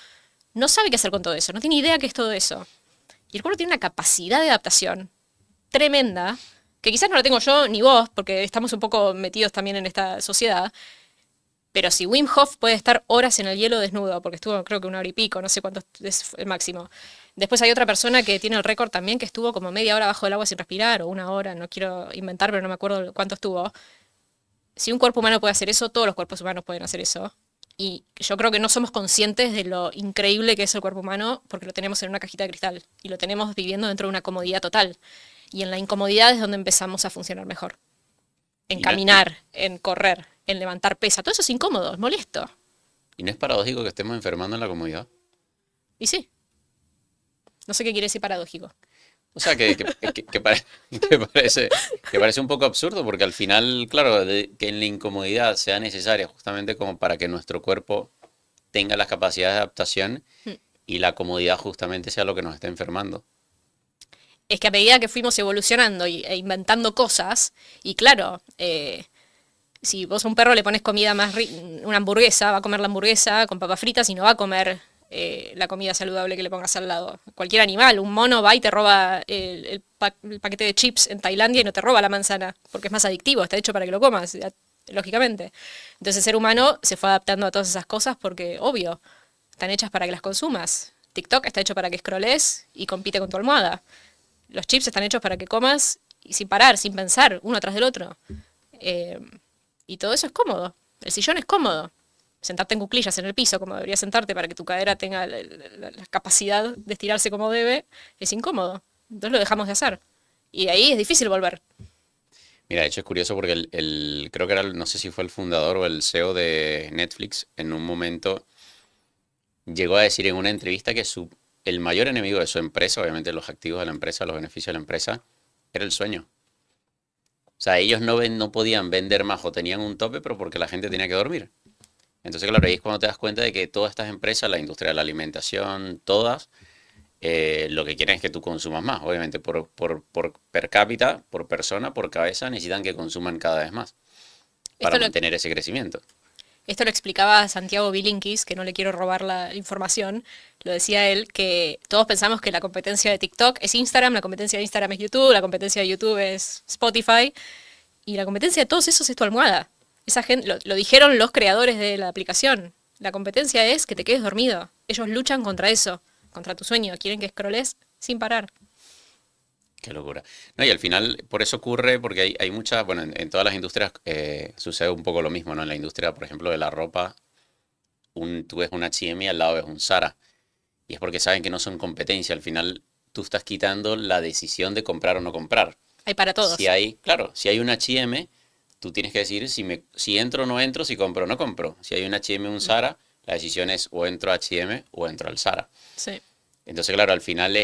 S2: no sabe qué hacer con todo eso, no tiene idea qué es todo eso. Y el cuerpo tiene una capacidad de adaptación tremenda, que quizás no la tengo yo ni vos, porque estamos un poco metidos también en esta sociedad, pero si Wim Hof puede estar horas en el hielo desnudo, porque estuvo creo que 1 hora y pico, no sé cuánto es el máximo. Después hay otra persona que tiene el récord también, que estuvo como media hora bajo el agua sin respirar, o 1 hora, no quiero inventar, pero no me acuerdo cuánto estuvo. Si un cuerpo humano puede hacer eso, todos los cuerpos humanos pueden hacer eso. Y yo creo que no somos conscientes de lo increíble que es el cuerpo humano porque lo tenemos en una cajita de cristal y lo tenemos viviendo dentro de una comodidad total. Y en la incomodidad es donde empezamos a funcionar mejor. En caminar, en correr, en levantar pesa. Todo eso es incómodo, es molesto.
S1: ¿Y no es paradójico que estemos enfermando en la comodidad?
S2: Y sí. No sé qué quiere decir paradójico.
S1: O sea, que parece un poco absurdo, porque al final, claro, que en la incomodidad sea necesaria justamente como para que nuestro cuerpo tenga las capacidades de adaptación y la comodidad justamente sea lo que nos está enfermando.
S2: Es que a medida que fuimos evolucionando e inventando cosas, y claro, si vos a un perro le pones comida una hamburguesa, va a comer la hamburguesa con papas fritas y no va a comer la comida saludable que le pongas al lado. Cualquier animal, un mono va y te roba el paquete de chips en Tailandia y no te roba la manzana, porque es más adictivo, está hecho para que lo comas, lógicamente. Entonces el ser humano se fue adaptando a todas esas cosas porque, obvio, están hechas para que las consumas. TikTok está hecho para que scrolles y compite con tu almohada. Los chips están hechos para que comas y sin parar, sin pensar, uno tras del otro. Y todo eso es cómodo. El sillón es cómodo. sentarte en cuclillas en el piso, como debería sentarte para que tu cadera tenga la capacidad de estirarse como debe, es incómodo. Entonces lo dejamos de hacer. Y de ahí es difícil volver.
S1: Mira, de hecho es curioso porque creo que era, no sé si fue el fundador o el CEO de Netflix, en un momento llegó a decir en una entrevista que el mayor enemigo de su empresa, obviamente los activos de la empresa, los beneficios de la empresa, era el sueño. O sea, ellos no podían vender más o tenían un tope, pero porque la gente tenía que dormir. Entonces, claro, ahí es cuando te das cuenta de que todas estas empresas, la industria de la alimentación, todas, lo que quieren es que tú consumas más. Obviamente, por per cápita, por persona, por cabeza, necesitan que consuman cada vez más para mantener ese crecimiento.
S2: Esto lo explicaba Santiago Bilinkis, que no le quiero robar la información. Lo decía él, que todos pensamos que la competencia de TikTok es Instagram, la competencia de Instagram es YouTube, la competencia de YouTube es Spotify, y la competencia de todos esos es tu almohada. Esa gente, lo dijeron los creadores de la aplicación. La competencia es que te quedes dormido. Ellos luchan contra eso, contra tu sueño. Quieren que scrolles sin parar.
S1: Qué locura. No, y al final, por eso ocurre, porque hay muchas, bueno, en todas las industrias sucede un poco lo mismo, ¿no? En la industria, por ejemplo, de la ropa, tú ves un H&M y al lado ves un Zara. Y es porque saben que no son competencia. Al final, tú estás quitando la decisión de comprar o no comprar.
S2: Hay para todos.
S1: Claro, si hay un H&M, tú tienes que decidir si entro o no entro, si compro o no compro. Si hay un H&M o un Zara, la decisión es o entro a H&M o entro al Zara.
S2: Sí.
S1: Entonces, claro, al final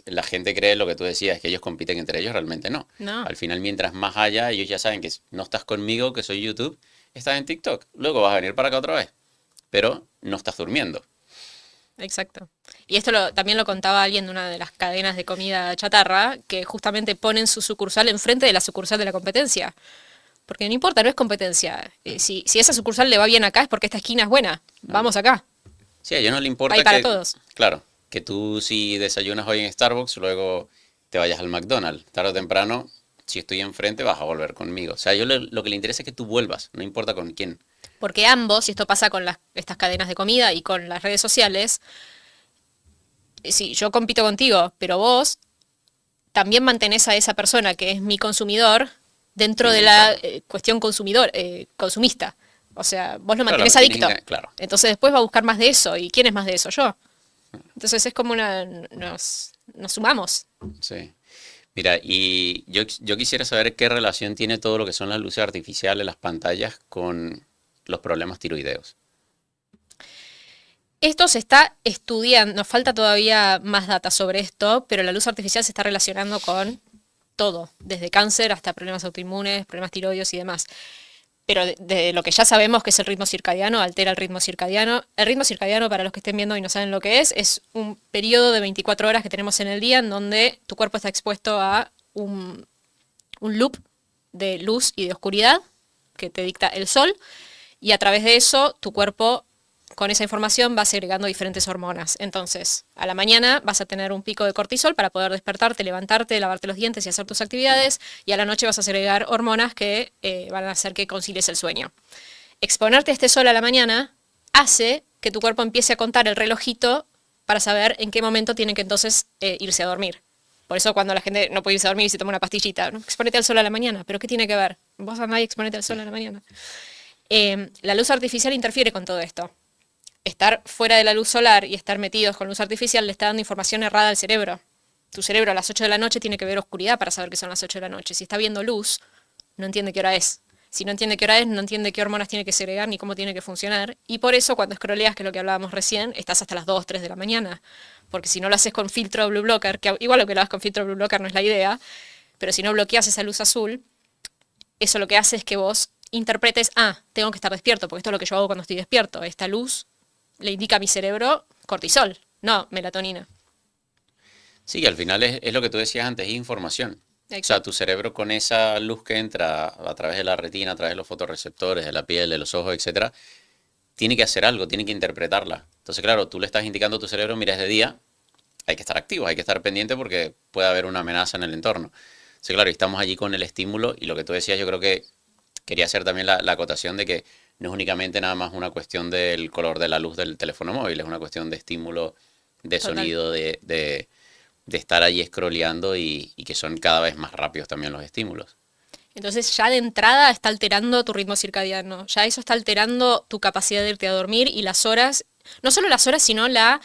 S1: la gente cree lo que tú decías, que ellos compiten entre ellos, realmente no.
S2: No.
S1: Al final, mientras más haya, ellos ya saben que no estás conmigo, que soy YouTube, estás en TikTok. Luego vas a venir para acá otra vez, pero no estás durmiendo.
S2: Exacto. Y esto también lo contaba alguien de una de las cadenas de comida chatarra, que justamente ponen su sucursal enfrente de la sucursal de la competencia. Porque no importa, no es competencia. Si esa sucursal le va bien acá es porque esta esquina es buena. Vamos acá.
S1: Sí, a ellos no le importa
S2: Hay para todos.
S1: Claro, que tú si desayunas hoy en Starbucks, luego te vayas al McDonald's. Tarde o temprano, si estoy enfrente, vas a volver conmigo. O sea, a ellos lo que le interesa es que tú vuelvas, no importa con quién.
S2: Porque ambos, y esto pasa con estas cadenas de comida y con las redes sociales, sí, yo compito contigo, pero vos también mantenés a esa persona que es mi consumidor dentro de la cuestión consumista. O sea, vos lo mantenés adicto.
S1: Claro.
S2: Entonces después va a buscar más de eso. ¿Y quién es más de eso? Yo. Entonces es como nos sumamos.
S1: Sí. Mira, y yo quisiera saber qué relación tiene todo lo que son las luces artificiales, las pantallas, con los problemas tiroideos.
S2: Esto se está estudiando, nos falta todavía más data sobre esto, pero la luz artificial se está relacionando con todo, desde cáncer hasta problemas autoinmunes, problemas tiroideos y demás. Pero de lo que ya sabemos que es el ritmo circadiano, altera el ritmo circadiano. El ritmo circadiano, para los que estén viendo y no saben lo que es un periodo de 24 horas que tenemos en el día en donde tu cuerpo está expuesto a un loop de luz y de oscuridad que te dicta el sol, y a través de eso tu cuerpo con esa información va segregando diferentes hormonas. Entonces, a la mañana vas a tener un pico de cortisol para poder despertarte, levantarte, lavarte los dientes y hacer tus actividades, y a la noche vas a segregar hormonas que van a hacer que concilies el sueño. Exponerte a este sol a la mañana hace que tu cuerpo empiece a contar el relojito para saber en qué momento tiene que entonces irse a dormir. Por eso cuando la gente no puede irse a dormir y se toma una pastillita, ¿no? Exponete al sol a la mañana. ¿Pero qué tiene que ver? Vos andás y exponete al sol a la mañana. La luz artificial interfiere con todo esto. Estar fuera de la luz solar y estar metidos con luz artificial le está dando información errada al cerebro. Tu cerebro a las 8 de la noche tiene que ver oscuridad para saber que son las 8 de la noche. Si está viendo luz, no entiende qué hora es. Si no entiende qué hora es, no entiende qué hormonas tiene que segregar ni cómo tiene que funcionar. Y por eso cuando scrolleas, que es lo que hablábamos recién, estás hasta las 2, 3 de la mañana. Porque si no lo haces con filtro Blue Blocker, que igual lo que lo hagas con filtro Blue Blocker no es la idea, pero si no bloqueas esa luz azul, eso lo que hace es que vos interpretes, tengo que estar despierto, porque esto es lo que yo hago cuando estoy despierto. Esta luz le indica a mi cerebro cortisol, no melatonina.
S1: Sí, al final es lo que tú decías antes, es información.
S2: Exacto.
S1: O sea, tu cerebro con esa luz que entra a través de la retina, a través de los fotorreceptores, de la piel, de los ojos, etcétera, tiene que hacer algo, tiene que interpretarla. Entonces, claro, tú le estás indicando a tu cerebro, mira, es de día, hay que estar activos, hay que estar pendiente porque puede haber una amenaza en el entorno. Entonces, claro, estamos allí con el estímulo, y lo que tú decías, yo creo que quería hacer también la acotación de que no es únicamente nada más una cuestión del color de la luz del teléfono móvil, es una cuestión de estímulo, de
S2: Total.
S1: sonido, de estar allí scrolleando y que son cada vez más rápidos también los estímulos.
S2: Entonces ya de entrada está alterando tu ritmo circadiano, ya eso está alterando tu capacidad de irte a dormir y las horas, no solo las horas, sino la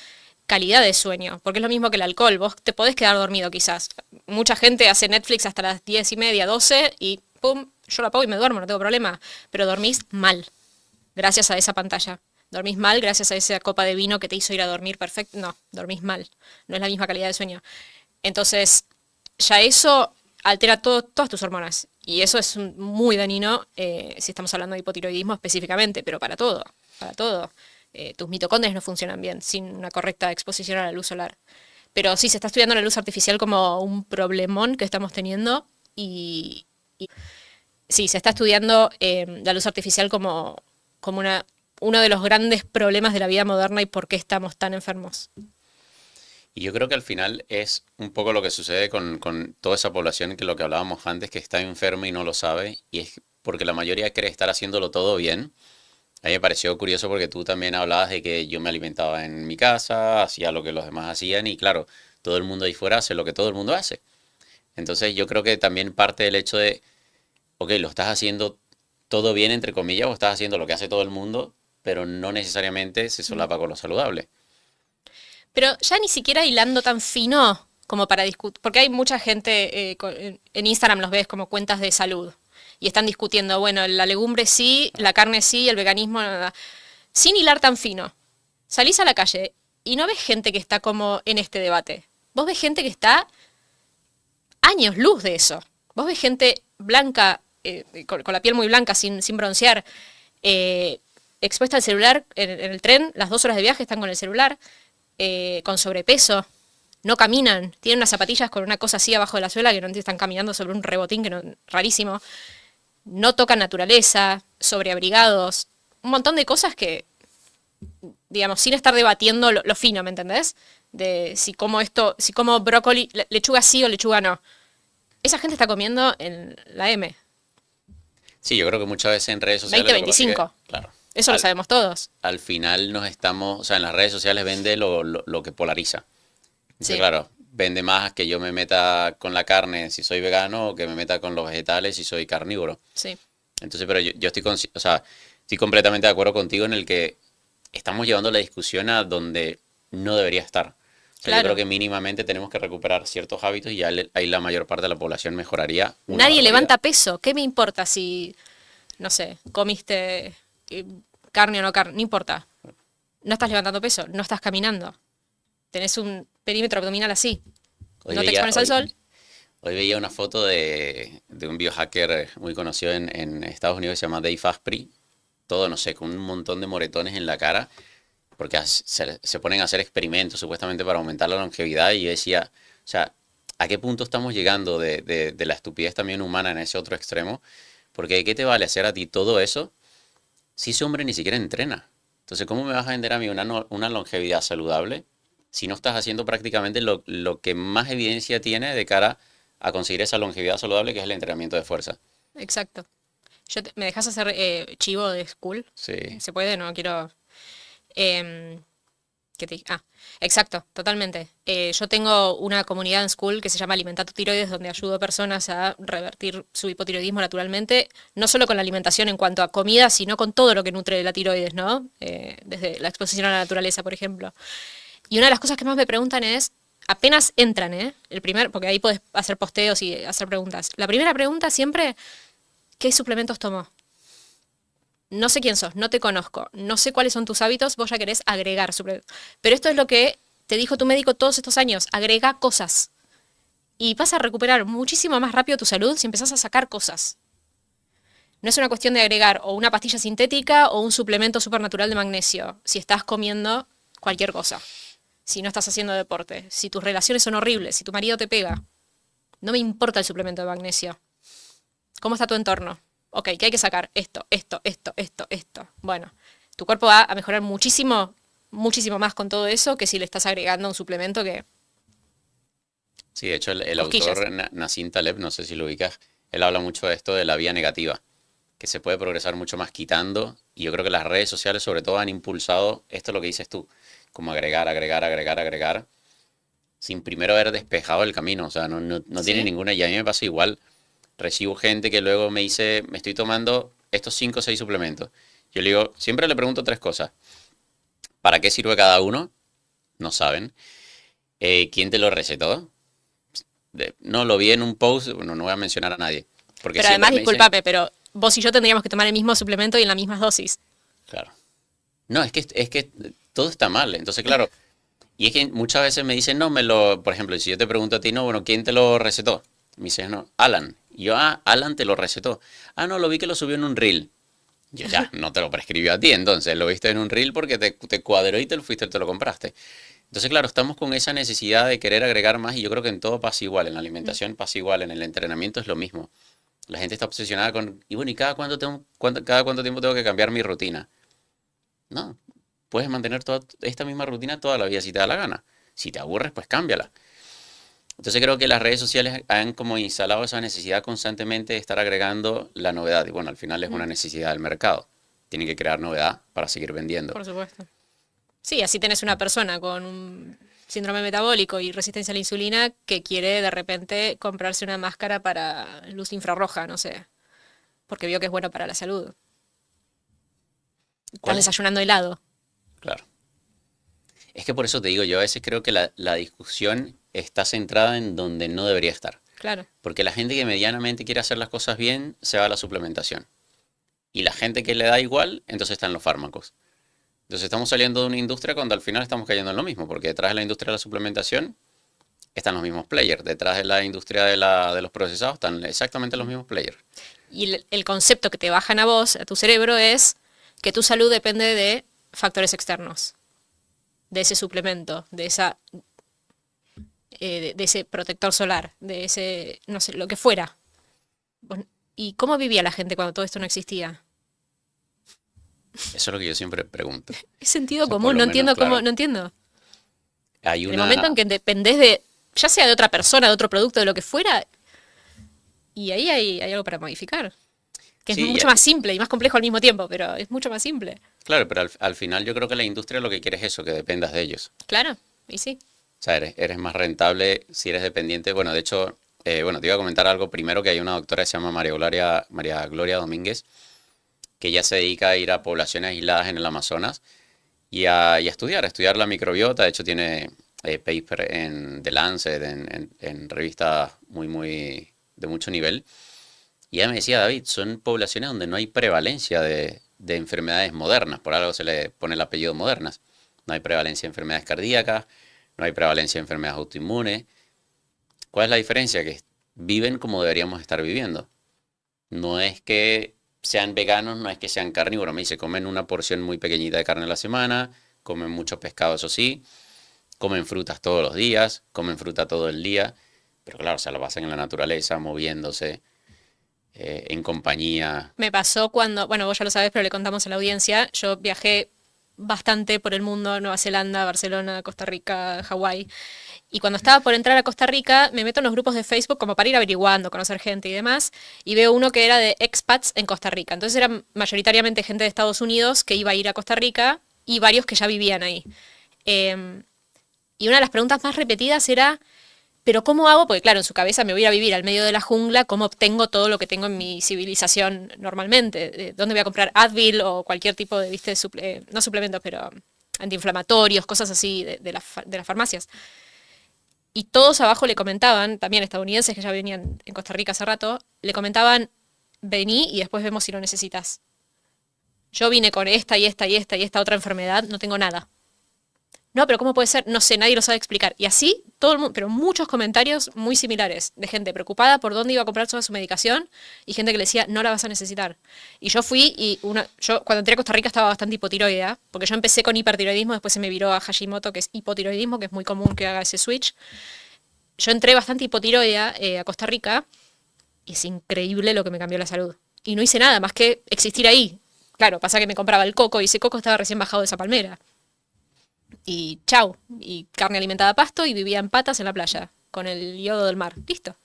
S2: calidad de sueño, porque es lo mismo que el alcohol, vos te podés quedar dormido quizás. Mucha gente hace Netflix hasta las 10:30, 12 y pum, yo la apago y me duermo, no tengo problema, pero dormís mal, gracias a esa pantalla. Dormís mal gracias a esa copa de vino que te hizo ir a dormir perfecto. No, dormís mal, no es la misma calidad de sueño. Entonces, ya eso altera todas tus hormonas. Y eso es muy dañino si estamos hablando de hipotiroidismo específicamente, pero para todo, para todo. Tus mitocondrias no funcionan bien sin una correcta exposición a la luz solar. Pero sí, se está estudiando la luz artificial como un problemón que estamos teniendo y sí, se está estudiando la luz artificial como uno de los grandes problemas de la vida moderna y por qué estamos tan enfermos.
S1: Y yo creo que al final es un poco lo que sucede con toda esa población, que lo que hablábamos antes, que está enferma y no lo sabe, y es porque la mayoría cree estar haciéndolo todo bien. A mí me pareció curioso porque tú también hablabas de que yo me alimentaba en mi casa, hacía lo que los demás hacían, y claro, todo el mundo ahí fuera hace lo que todo el mundo hace. Entonces yo creo que también parte del hecho de, ok, lo estás haciendo todo bien, entre comillas, o estás haciendo lo que hace todo el mundo, pero no necesariamente se solapa con lo saludable.
S2: Pero ya ni siquiera hilando tan fino como para discutir, porque hay mucha gente, en Instagram los ves como cuentas de salud, y están discutiendo, bueno, la legumbre sí, la carne sí, el veganismo, nada. Sin hilar tan fino. Salís a la calle y no ves gente que está como en este debate. Vos ves gente que está años luz de eso. Vos ves gente blanca, con la piel muy blanca, sin broncear, expuesta al celular en el tren, las 2 horas de viaje están con el celular, con sobrepeso, no caminan, tienen unas zapatillas con una cosa así abajo de la suela que no están caminando sobre un rebotín que no, rarísimo, no tocan naturaleza, sobreabrigados, un montón de cosas que, digamos, sin estar debatiendo lo fino, ¿me entendés? De si como brócoli, lechuga sí o lechuga no. Esa gente está comiendo en la M.
S1: Sí, yo creo que muchas veces en redes sociales...
S2: 2025.
S1: Claro.
S2: Eso lo sabemos todos.
S1: Al final nos estamos, o sea, en las redes sociales vende lo que polariza. Entonces,
S2: Sí.
S1: claro, vende más que yo me meta con la carne si soy vegano o que me meta con los vegetales si soy carnívoro.
S2: Sí.
S1: Entonces, pero yo estoy, o sea, estoy completamente de acuerdo contigo en el que estamos llevando la discusión a donde no debería estar. O sea, yo
S2: Claro.
S1: creo que mínimamente tenemos que recuperar ciertos hábitos y ya ahí la mayor parte de la población mejoraría una
S2: Nadie
S1: barbaridad.
S2: levanta peso. ¿Qué me importa si, no sé, comiste carne o no carne? No importa. No estás levantando peso, no estás caminando. Tenés un perímetro abdominal así.
S1: Hoy
S2: No te
S1: veía-
S2: expones al sol.
S1: Hoy veía una foto de un biohacker muy conocido en Estados Unidos que se llama Dave Asprey. Todo, no sé, con un montón de moretones en la cara, porque se ponen a hacer experimentos supuestamente para aumentar la longevidad. Y yo decía, o sea, ¿a qué punto estamos llegando de la estupidez también humana en ese otro extremo? Porque ¿de qué te vale hacer a ti todo eso si ese hombre ni siquiera entrena? Entonces, ¿cómo me vas a vender a mí una longevidad saludable si no estás haciendo prácticamente lo que más evidencia tiene de cara a conseguir esa longevidad saludable, que es el entrenamiento de fuerza?
S2: Exacto. ¿Me dejas hacer chivo de school?
S1: Sí.
S2: ¿Se puede? No quiero... em, exacto, totalmente. Yo tengo una comunidad en School que se llama Alimenta tu tiroides, donde ayudo a personas a revertir su hipotiroidismo naturalmente, no solo con la alimentación en cuanto a comida, sino con todo lo que nutre la tiroides, ¿no? Desde la exposición a la naturaleza, por ejemplo. Y una de las cosas que más me preguntan es, apenas entran, porque ahí podés hacer posteos y hacer preguntas. La primera pregunta siempre, ¿qué suplementos tomó? No sé quién sos, no te conozco, no sé cuáles son tus hábitos, vos ya querés agregar suplementos. Pero esto es lo que te dijo tu médico todos estos años, agrega cosas. Y vas a recuperar muchísimo más rápido tu salud si empezás a sacar cosas. No es una cuestión de agregar o una pastilla sintética o un suplemento supernatural de magnesio, si estás comiendo cualquier cosa, si no estás haciendo deporte, si tus relaciones son horribles, si tu marido te pega. No me importa el suplemento de magnesio. ¿Cómo está tu entorno? Ok, ¿qué hay que sacar? Esto. Bueno, tu cuerpo va a mejorar muchísimo, muchísimo más con todo eso que si le estás agregando un suplemento que...
S1: Sí, de hecho el
S2: Cosquillas.
S1: autor Nassim Taleb, no sé si lo ubicas, él habla mucho de esto de la vía negativa, que se puede progresar mucho más quitando, y yo creo que las redes sociales sobre todo han impulsado esto, lo que dices tú, como agregar, sin primero haber despejado el camino. O sea, no
S2: Sí.
S1: tiene ninguna, y a mí me pasa igual. recibo gente que luego me dice, me estoy tomando estos 5 o 6 suplementos. Yo le digo, siempre le pregunto 3 cosas. ¿Para qué sirve cada uno? No saben. ¿Quién te lo recetó? No, lo vi en un post, bueno, no voy a mencionar a nadie. Porque
S2: Pero
S1: siempre
S2: además,
S1: me dicen,
S2: discúlpame, pero vos y yo tendríamos que tomar el mismo suplemento y en las mismas dosis.
S1: claro. No, es que todo está mal. Entonces, claro, y es que muchas veces me dicen, no, por ejemplo, si yo te pregunto a ti, no, bueno, ¿quién te lo recetó? Me dices, no, Alan. Y yo, Alan te lo recetó. No, lo vi que lo subió en un reel. Yo, ya, no te lo prescribió a ti, entonces, lo viste en un reel porque te cuadró y te lo fuiste, te lo compraste. Entonces, claro, estamos con esa necesidad de querer agregar más y yo creo que en todo pasa igual, en la alimentación pasa igual, en el entrenamiento es lo mismo. La gente está obsesionada con, y bueno, ¿y cada cuánto tiempo tengo que cambiar mi rutina? No, puedes mantener toda esta misma rutina toda la vida si te da la gana. Si te aburres, pues cámbiala. Entonces creo que las redes sociales han como instalado esa necesidad constantemente de estar agregando la novedad. Y bueno, al final es una necesidad del mercado. Tienen que crear novedad para seguir vendiendo.
S2: Por supuesto. Sí, así tenés una persona con un síndrome metabólico y resistencia a la insulina que quiere de repente comprarse una máscara para luz infrarroja, no sé, porque vio que es bueno para la salud. Estás
S1: ¿Cuál es?
S2: desayunando helado.
S1: Claro. Es que por eso te digo, yo a veces creo que la discusión está centrada en donde no debería estar.
S2: Claro.
S1: Porque la gente que medianamente quiere hacer las cosas bien se va a la suplementación. Y la gente que le da igual, entonces está en los fármacos. Entonces estamos saliendo de una industria cuando al final estamos cayendo en lo mismo, porque detrás de la industria de la suplementación están los mismos players, detrás de la industria de los procesados están exactamente los mismos players.
S2: Y el concepto que te bajan a vos, a tu cerebro, es que tu salud depende de factores externos, de ese suplemento, de esa, de ese protector solar, de ese, no sé, lo que fuera. ¿Y cómo vivía la gente cuando todo esto no existía?
S1: Eso es lo que yo siempre pregunto.
S2: Es sentido
S1: O sea, por
S2: común,
S1: lo
S2: no entiendo
S1: menos, claro,
S2: cómo, no entiendo.
S1: hay
S2: En el momento en
S1: una...
S2: que dependés de, ya sea de otra persona, de otro producto, de lo que fuera, y ahí hay algo para modificar. Que es
S1: Sí,
S2: mucho más simple y más complejo al mismo tiempo, pero es mucho más simple.
S1: claro, pero al final yo creo que la industria lo que quiere es eso, que dependas de ellos.
S2: Claro, y sí.
S1: O sea, eres más rentable si eres dependiente. Bueno, de hecho, bueno, te iba a comentar algo primero, que hay una doctora que se llama María Gloria Domínguez, que ya se dedica a ir a poblaciones aisladas en el Amazonas y a estudiar la microbiota. De hecho, tiene paper en The Lancet, en revistas muy de mucho nivel. Y ella me decía, David, son poblaciones donde no hay prevalencia de enfermedades modernas, por algo se le pone el apellido modernas. No hay prevalencia de enfermedades cardíacas, no hay prevalencia de enfermedades autoinmunes. ¿Cuál es la diferencia? Que viven como deberíamos estar viviendo. No es que sean veganos, no es que sean carnívoros. Me dice, comen una porción muy pequeñita de carne a la semana, comen mucho pescado, eso sí, comen frutas todos los días, comen fruta todo el día, pero claro, se la pasan en la naturaleza, moviéndose, en compañía.
S2: Me pasó cuando, bueno, vos ya lo sabés, pero le contamos a la audiencia, yo viajé bastante por el mundo, Nueva Zelanda, Barcelona, Costa Rica, Hawái, y cuando estaba por entrar a Costa Rica, me meto en los grupos de Facebook como para ir averiguando, conocer gente y demás, y veo uno que era de expats en Costa Rica. Entonces era mayoritariamente gente de Estados Unidos que iba a ir a Costa Rica y varios que ya vivían ahí. Y una de las preguntas más repetidas era, ¿pero cómo hago? Porque claro, en su cabeza me voy a ir a vivir al medio de la jungla, ¿cómo obtengo todo lo que tengo en mi civilización normalmente? ¿Dónde voy a comprar Advil o cualquier tipo de, viste, no suplementos, pero antiinflamatorios, cosas así de las farmacias? Y todos abajo le comentaban, también estadounidenses que ya venían en Costa Rica hace rato, le comentaban, vení y después vemos si lo necesitas. Yo vine con esta y esta y esta y esta otra enfermedad, no tengo nada. No, pero ¿cómo puede ser? No sé, nadie lo sabe explicar. Y así, todo el mundo, pero muchos comentarios muy similares de gente preocupada por dónde iba a comprar toda su medicación y gente que le decía, no la vas a necesitar. Y yo fui y yo cuando entré a Costa Rica estaba bastante hipotiroidea, porque yo empecé con hipertiroidismo, después se me viró a Hashimoto, que es hipotiroidismo, que es muy común que haga ese switch. Yo entré bastante hipotiroidea a Costa Rica y es increíble lo que me cambió la salud. Y no hice nada más que existir ahí. Claro, pasa que me compraba el coco y ese coco estaba recién bajado de esa palmera. Y chau, y carne alimentada a pasto y vivía en patas en la playa, con el yodo del mar. Listo.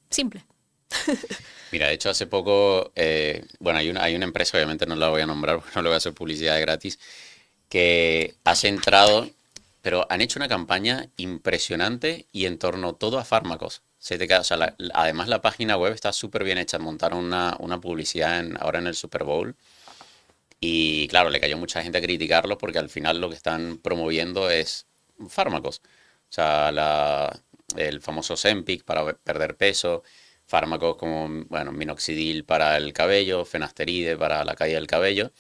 S2: Simple.
S1: Mira, de hecho hace poco, bueno, hay una empresa, obviamente no la voy a nombrar porque no le voy a hacer publicidad de gratis, que ha centrado, pero han hecho una campaña impresionante y en torno todo a fármacos. Se te cae, o sea, además la página web está súper bien hecha. Montaron una publicidad ahora en el Super Bowl. Y claro, le cayó mucha gente a criticarlo porque al final lo que están promoviendo es fármacos. O sea, el famoso Ozempic para perder peso, fármacos como, bueno, minoxidil para el cabello, fenasteride para la caída del cabello,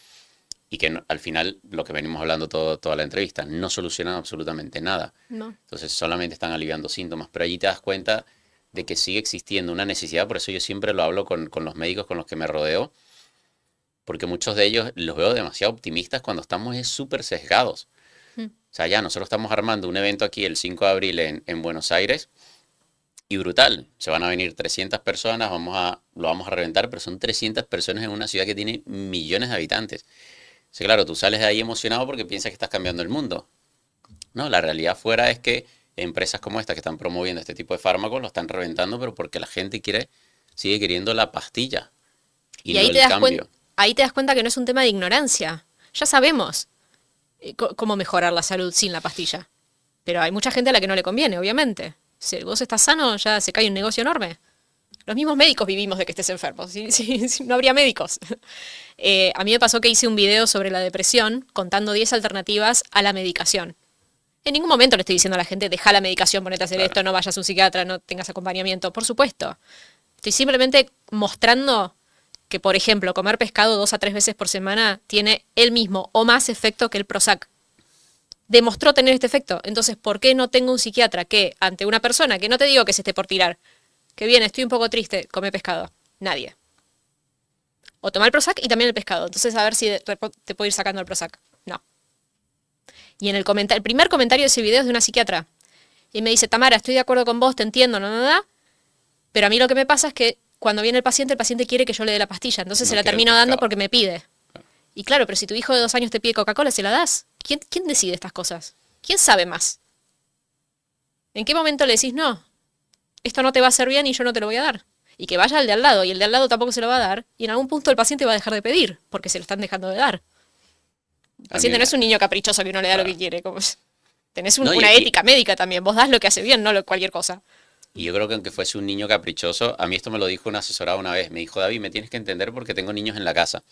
S1: y que al final, lo que venimos hablando toda la entrevista, no solucionan absolutamente nada.
S2: No.
S1: Entonces solamente están aliviando síntomas, pero allí te das cuenta de que sigue existiendo una necesidad, por eso yo siempre lo hablo con los médicos con los que me rodeo, porque muchos de ellos los veo demasiado optimistas cuando estamos súper sesgados.
S2: Mm.
S1: O sea, ya nosotros estamos armando un evento aquí el 5 de abril en Buenos Aires y brutal. Se van a venir 300 personas, lo vamos a reventar, pero son 300 personas en una ciudad que tiene millones de habitantes. O sea, claro, tú sales de ahí emocionado porque piensas que estás cambiando el mundo. No, la realidad fuera es que empresas como esta que están promoviendo este tipo de fármacos lo están reventando, pero porque la gente sigue queriendo la pastilla y
S2: ahí
S1: no
S2: te
S1: el
S2: das
S1: cambio.
S2: ahí te das cuenta que no es un tema de ignorancia. Ya sabemos cómo mejorar la salud sin la pastilla. Pero hay mucha gente a la que no le conviene, obviamente. Si vos estás sano, ya se cae un negocio enorme. Los mismos médicos vivimos de que estés enfermo. Si no habría médicos. A mí me pasó que hice un video sobre la depresión contando 10 alternativas a la medicación. En ningún momento le estoy diciendo a la gente, deja la medicación, ponete a hacer esto, no vayas a un psiquiatra, no tengas acompañamiento. Por supuesto. Estoy simplemente mostrando que, por ejemplo, comer pescado 2 a 3 veces por semana tiene el mismo o más efecto que el Prozac. Demostró tener este efecto. Entonces, ¿por qué no tengo un psiquiatra que, ante una persona, que no te digo que se esté por tirar, que viene, estoy un poco triste, come pescado? Nadie. O toma el Prozac y también el pescado. Entonces, a ver si te puedo ir sacando el Prozac. No. Y en el primer comentario de ese video es de una psiquiatra. Y me dice, Tamara, estoy de acuerdo con vos, te entiendo, no, pero a mí lo que me pasa es que cuando viene el paciente quiere que yo le dé la pastilla. Entonces
S1: No
S2: se la
S1: quiere el
S2: termino dando
S1: pescado.
S2: porque me pide. Y claro, pero si tu hijo de 2 años te pide Coca-Cola, ¿se la das? ¿Quién decide estas cosas? ¿Quién sabe más? ¿En qué momento le decís, no, esto no te va a hacer bien y yo no te lo voy a dar? Y que vaya al de al lado, y el de al lado tampoco se lo va a dar, y en algún punto el paciente va a dejar de pedir, porque se lo están dejando de dar. El paciente no es un niño caprichoso que uno le da lo que quiere. Tenés
S1: No,
S2: una ética médica también, vos das lo que hace bien, no cualquier cosa.
S1: Y yo creo que aunque fuese un niño caprichoso, a mí esto me lo dijo una asesorada una vez. Me dijo, David, me tienes que entender porque tengo niños en la casa.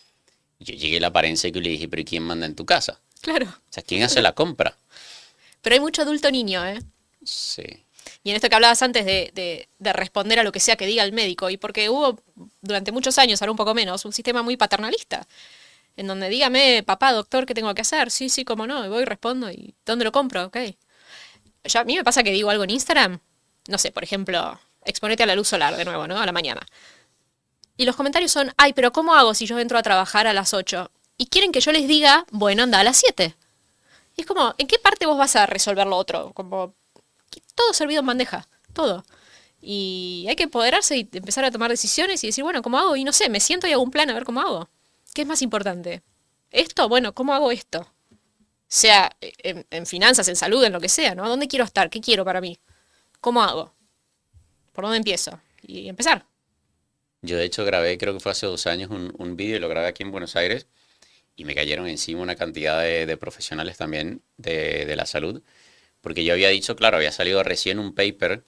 S1: Y yo llegué a la pared en seco y le dije, pero ¿y quién manda en tu casa?
S2: Claro.
S1: O sea, ¿quién hace la compra?
S2: Pero hay mucho adulto niño, ¿eh?
S1: Sí.
S2: Y en esto que hablabas antes de responder a lo que sea que diga el médico, y porque hubo durante muchos años, ahora un poco menos, un sistema muy paternalista, en donde dígame, papá, doctor, ¿qué tengo que hacer? Sí, sí, cómo no, y voy y respondo, ¿y dónde lo compro? Ok. Ya a mí me pasa que digo algo en Instagram, no sé, por ejemplo, exponete a la luz solar de nuevo, ¿no? A la mañana. Y los comentarios son, ay, pero ¿cómo hago si yo entro a trabajar a las 8? Y quieren que yo les diga, bueno, anda a las 7. Y es como, ¿en qué parte vos vas a resolver lo otro? Como, todo servido en bandeja, todo. Y hay que empoderarse y empezar a tomar decisiones y decir, bueno, ¿cómo hago? Y no sé, me siento y hago un plan a ver cómo hago. ¿Qué es más importante? ¿Esto? Bueno, ¿cómo hago esto? Sea en finanzas, en salud, en lo que sea, ¿no? ¿Dónde quiero estar? ¿Qué quiero para mí? ¿Cómo hago? ¿Por dónde empiezo? Y empezar.
S1: Yo de hecho grabé, creo que fue hace 2 años, un vídeo y lo grabé aquí en Buenos Aires y me cayeron encima una cantidad de profesionales también de la salud. Porque yo había dicho, claro, había salido recién un paper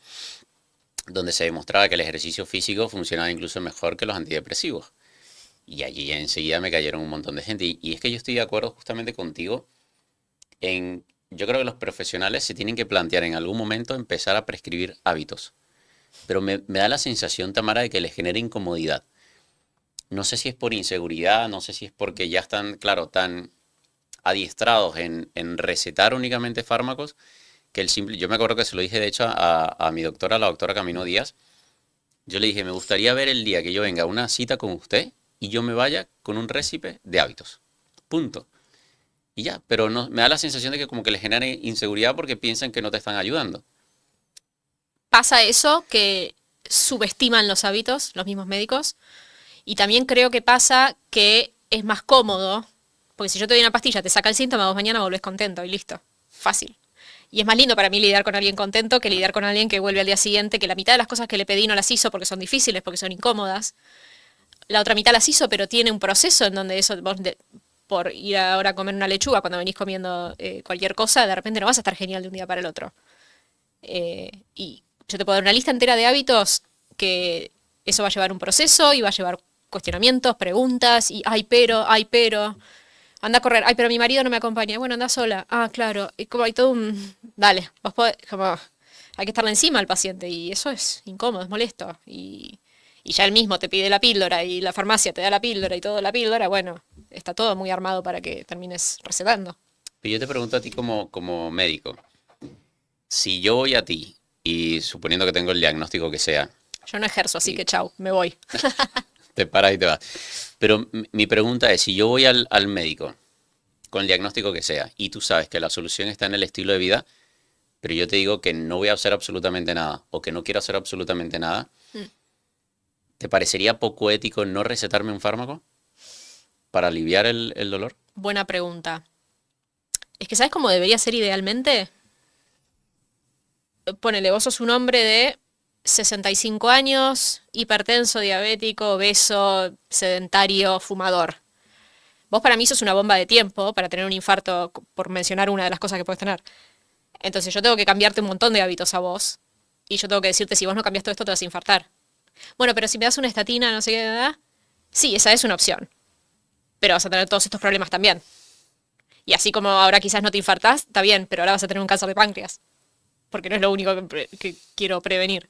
S1: donde se demostraba que el ejercicio físico funcionaba incluso mejor que los antidepresivos. Y allí enseguida me cayeron un montón de gente. Y es que yo estoy de acuerdo justamente contigo yo creo que los profesionales se tienen que plantear en algún momento empezar a prescribir hábitos. Pero me da la sensación, Tamara, de que les genera incomodidad. No sé si es por inseguridad, no sé si es porque ya están, claro, tan adiestrados en recetar únicamente fármacos, que yo me acuerdo que se lo dije de hecho a mi doctora, la doctora Camino Díaz. Yo le dije, me gustaría ver el día que yo venga a una cita con usted y yo me vaya con un récipe de hábitos. Punto. Y ya, pero no, me da la sensación de que como que les genera inseguridad porque piensan que no te están ayudando.
S2: Pasa eso, que subestiman los hábitos, los mismos médicos, y también creo que pasa que es más cómodo, porque si yo te doy una pastilla, te saca el síntoma, vos mañana volvés contento y listo, fácil. Y es más lindo para mí lidiar con alguien contento que lidiar con alguien que vuelve al día siguiente, que la mitad de las cosas que le pedí no las hizo porque son difíciles, porque son incómodas. La otra mitad las hizo, pero tiene un proceso en donde eso, por ir ahora a comer una lechuga cuando venís comiendo cualquier cosa, de repente no vas a estar genial de un día para el otro. Y yo te puedo dar una lista entera de hábitos que eso va a llevar un proceso y va a llevar cuestionamientos, preguntas y ay, pero, anda a correr, ay, pero mi marido no me acompaña, bueno, anda sola, ah, claro, y como hay todo un, dale, vos podés, como, hay que estarle encima al paciente y eso es incómodo, es molesto y ya él mismo te pide la píldora y la farmacia te da la píldora y todo la píldora, bueno, está todo muy armado para que termines recetando.
S1: Y yo te pregunto a ti como médico, si yo voy a ti y suponiendo que tengo el diagnóstico que sea,
S2: Yo no ejerzo, así que chau, me voy.
S1: te paras y te vas. Pero mi pregunta es, si yo voy al médico con el diagnóstico que sea y tú sabes que la solución está en el estilo de vida, pero yo te digo que no voy a hacer absolutamente nada o que no quiero hacer absolutamente nada, ¿te parecería poco ético no recetarme un fármaco para aliviar el dolor?
S2: Buena pregunta. Es que ¿sabes cómo debería ser idealmente? Ponele, vos sos un hombre de 65 años, hipertenso, diabético, obeso, sedentario, fumador. Vos para mí sos una bomba de tiempo para tener un infarto, por mencionar una de las cosas que puedes tener. Entonces yo tengo que cambiarte un montón de hábitos a vos. Y yo tengo que decirte, si vos no cambias todo esto, te vas a infartar. Bueno, pero si me das una estatina, no sé qué, ¿verdad? Sí, esa es una opción. Pero vas a tener todos estos problemas también. Y así como ahora quizás no te infartás, está bien, pero ahora vas a tener un cáncer de páncreas. Porque no es lo único que quiero prevenir.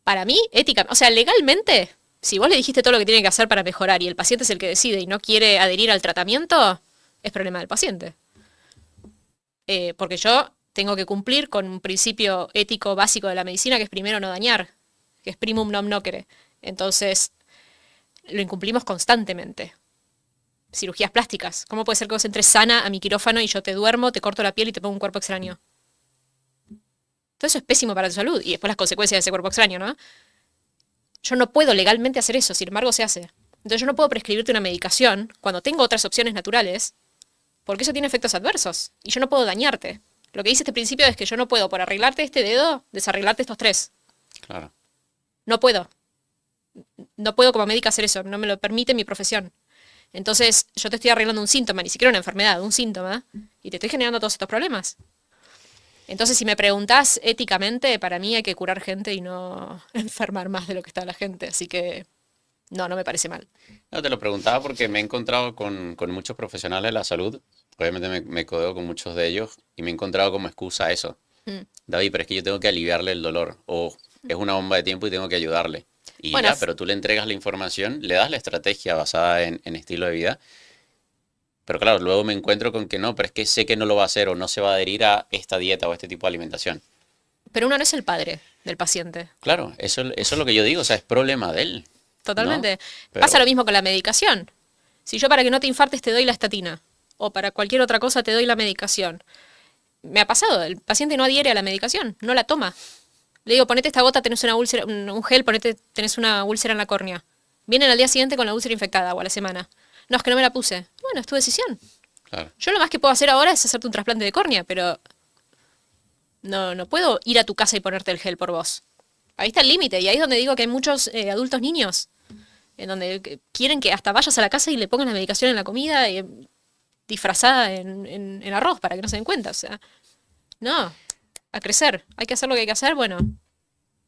S2: Para mí, ética, o sea, legalmente, si vos le dijiste todo lo que tiene que hacer para mejorar y el paciente es el que decide y no quiere adherir al tratamiento, es problema del paciente. Porque yo tengo que cumplir con un principio ético básico de la medicina, que es primero no dañar, que es primum non nocere. Entonces, lo incumplimos constantemente. Cirugías plásticas. ¿Cómo puede ser que vos entres sana a mi quirófano y yo te duermo, te corto la piel y te pongo un cuerpo extraño? Todo eso es pésimo para tu salud. Y después las consecuencias de ese cuerpo extraño, ¿no? Yo no puedo legalmente hacer eso, sin embargo se hace. Entonces yo no puedo prescribirte una medicación cuando tengo otras opciones naturales, porque eso tiene efectos adversos. Y yo no puedo dañarte. Lo que dice este principio es que yo no puedo, por arreglarte este dedo, desarreglarte estos tres.
S1: Claro.
S2: No puedo. No puedo como médica hacer eso. No me lo permite mi profesión. Entonces, yo te estoy arreglando un síntoma, ni siquiera una enfermedad, un síntoma, y te estoy generando todos estos problemas. Entonces, si me preguntás éticamente, para mí hay que curar gente y no enfermar más de lo que está la gente. Así que, no me parece mal.
S1: No, te lo preguntaba porque me he encontrado con muchos profesionales de la salud. Obviamente me codeo con muchos de ellos y me he encontrado como excusa eso. David, pero es que yo tengo que aliviarle el dolor. O es una bomba de tiempo y tengo que ayudarle. Y
S2: Bueno,
S1: ya, pero tú le entregas la información, le das la estrategia basada en estilo de vida. Pero claro, luego me encuentro con que no, pero es que sé que no lo va a hacer o no se va a adherir a esta dieta o a este tipo de alimentación.
S2: pero uno no es el padre del paciente.
S1: Claro, eso es lo que yo digo, o sea, es problema de él.
S2: Totalmente.
S1: ¿No? Pero-
S2: Pasa lo mismo con la medicación. Si yo para que no te infartes te doy la estatina, o para cualquier otra cosa te doy la medicación. Me ha pasado, el paciente no adhiere a la medicación, no la toma. Le digo, ponete esta gota, tenés una úlcera, un gel, tenés una úlcera en la córnea. Vienen al día siguiente con la úlcera infectada o a la semana. No, es que no me la puse. Bueno, es tu decisión.
S1: Claro.
S2: Yo lo más que puedo hacer ahora es hacerte un trasplante de córnea, pero no puedo ir a tu casa y ponerte el gel por vos. Ahí está el límite, y ahí es donde digo que hay muchos adultos niños, en donde quieren que hasta vayas a la casa y le pongan la medicación en la comida, disfrazada en arroz, para que no se den cuenta. O sea, no, a crecer, hay que hacer lo que hay que hacer, bueno,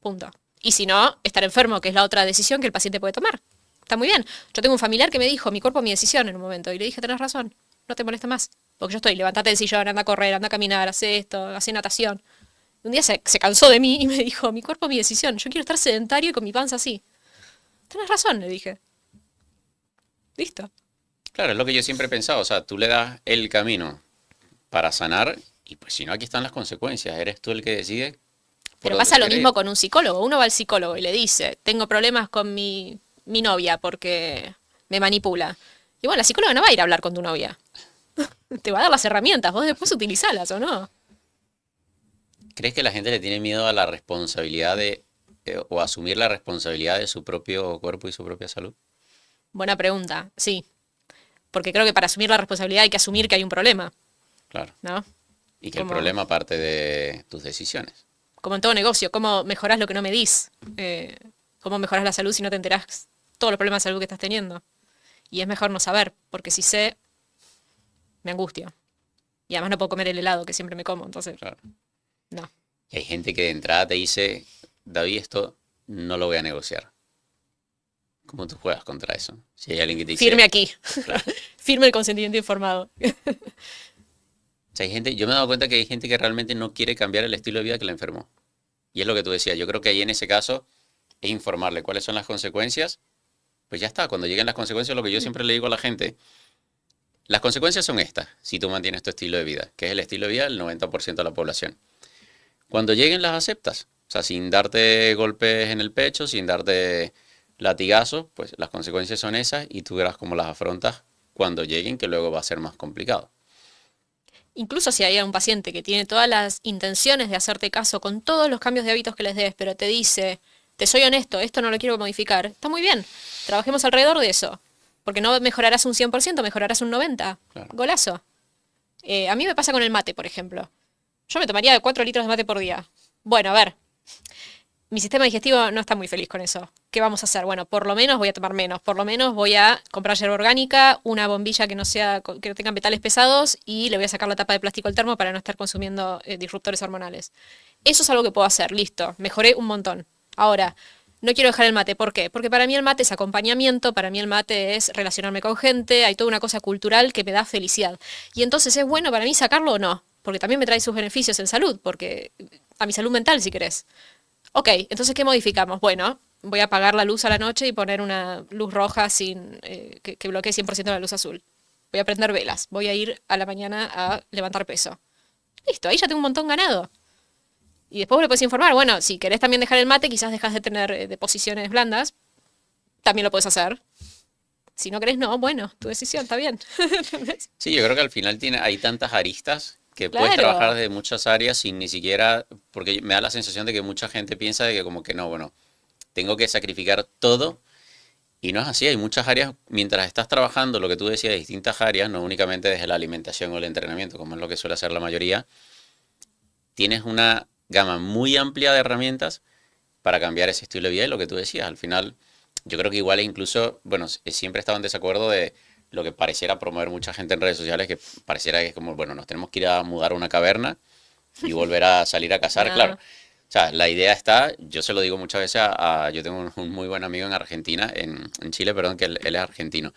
S2: punto. Y si no, estar enfermo, que es la otra decisión que el paciente puede tomar. Está muy bien. Yo tengo un familiar que me dijo, mi cuerpo, mi decisión en un momento, y le dije, tenés razón, no te molesta más. Porque yo estoy, levántate del sillón, anda a correr, anda a caminar, hace esto, hace natación. Y un día se cansó de mí y me dijo, mi cuerpo, mi decisión, yo quiero estar sedentario y con mi panza así. Tenés razón, le dije. Listo.
S1: Claro, es lo que yo siempre he pensado, o sea, tú le das el camino para sanar y pues si no, aquí están las consecuencias, eres tú el que decide.
S2: Pero
S1: por
S2: pasa
S1: dónde
S2: lo
S1: querés.
S2: mismo con un psicólogo. Uno va al psicólogo y le dice, tengo problemas con mi novia porque me manipula. Y bueno, la psicóloga no va a ir a hablar con tu novia. Te va a dar las herramientas, vos después utilizalas o no.
S1: ¿Crees que la gente le tiene miedo a la responsabilidad o asumir la responsabilidad de su propio cuerpo y su propia salud?
S2: Buena pregunta, sí. Porque creo que para asumir la responsabilidad hay que asumir que hay un problema,
S1: Claro.
S2: ¿no?
S1: Y que el
S2: Como-
S1: problema parte de tus decisiones.
S2: Como en todo negocio, ¿cómo mejorás lo que no medís? ¿Cómo mejorás la salud si no te enterás todos los problemas de salud que estás teniendo? Y es mejor no saber, porque si sé, me angustio. Y además no puedo comer el helado que siempre me como, entonces,
S1: Claro.
S2: no.
S1: Y hay gente que de entrada te dice, David, esto no lo voy a negociar. ¿Cómo tú juegas contra eso? Si hay alguien que te dice...
S2: Firme aquí.
S1: Claro.
S2: Firme el consentimiento informado.
S1: O sea, hay gente, yo me he dado cuenta que hay gente que realmente no quiere cambiar el estilo de vida que la enfermó. Y es lo que tú decías. Yo creo que ahí en ese caso es informarle cuáles son las consecuencias. Pues ya está. Cuando lleguen las consecuencias, lo que yo siempre le digo a la gente, las consecuencias son estas, si tú mantienes tu estilo de vida, que es el estilo de vida del 90% de la población. Cuando lleguen las aceptas. O sea, sin darte golpes en el pecho, sin darte latigazos, pues las consecuencias son esas y tú verás cómo las afrontas cuando lleguen, que luego va a ser más complicado.
S2: Incluso si hay un paciente que tiene todas las intenciones de hacerte caso con todos los cambios de hábitos que les des, pero te dice, te soy honesto, esto no lo quiero modificar, está muy bien, trabajemos alrededor de eso, porque no mejorarás un 100%, mejorarás un 90%.
S1: Claro.
S2: Golazo. A mí me pasa con el mate, por ejemplo. Yo me tomaría 4 litros de mate por día. Bueno, a ver, mi sistema digestivo no está muy feliz con eso. ¿Qué vamos a hacer? Bueno, por lo menos voy a tomar menos. Por lo menos voy a comprar yerba orgánica, una bombilla que no tenga metales pesados y le voy a sacar la tapa de plástico al termo para no estar consumiendo disruptores hormonales. Eso es algo que puedo hacer. Listo. Mejoré un montón. Ahora, no quiero dejar el mate. ¿Por qué? Porque para mí el mate es acompañamiento, para mí el mate es relacionarme con gente, hay toda una cosa cultural que me da felicidad. Y entonces, ¿es bueno para mí sacarlo o no? Porque también me trae sus beneficios en salud, porque a mi salud mental, si querés. Ok, entonces, ¿qué modificamos? Bueno, voy a apagar la luz a la noche y poner una luz roja que bloquee 100% la luz azul. Voy a prender velas. Voy a ir a la mañana a levantar peso. Listo, ahí ya tengo un montón ganado. Y después le puedes informar, bueno, si querés también dejar el mate, quizás dejas de tener deposiciones blandas. También lo puedes hacer. Si no querés, no, bueno, tu decisión, está bien.
S1: Sí, yo creo que al final hay tantas aristas que puedes
S2: Claro.
S1: trabajar desde muchas áreas sin ni siquiera, porque me da la sensación de que mucha gente piensa de que como que no, bueno, tengo que sacrificar todo y no es así, hay muchas áreas, mientras estás trabajando lo que tú decías, distintas áreas, no únicamente desde la alimentación o el entrenamiento, como es lo que suele hacer la mayoría, tienes una gama muy amplia de herramientas para cambiar ese estilo de vida y lo que tú decías, al final yo creo que igual incluso, bueno, siempre he estado en desacuerdo de lo que pareciera promover mucha gente en redes sociales, que pareciera que es como, bueno, nos tenemos que ir a mudar a una caverna y volver a salir a cazar,
S2: No.
S1: claro. O sea, la idea está, yo se lo digo muchas veces yo tengo un muy buen amigo en Argentina, en Chile, perdón, que él es argentino.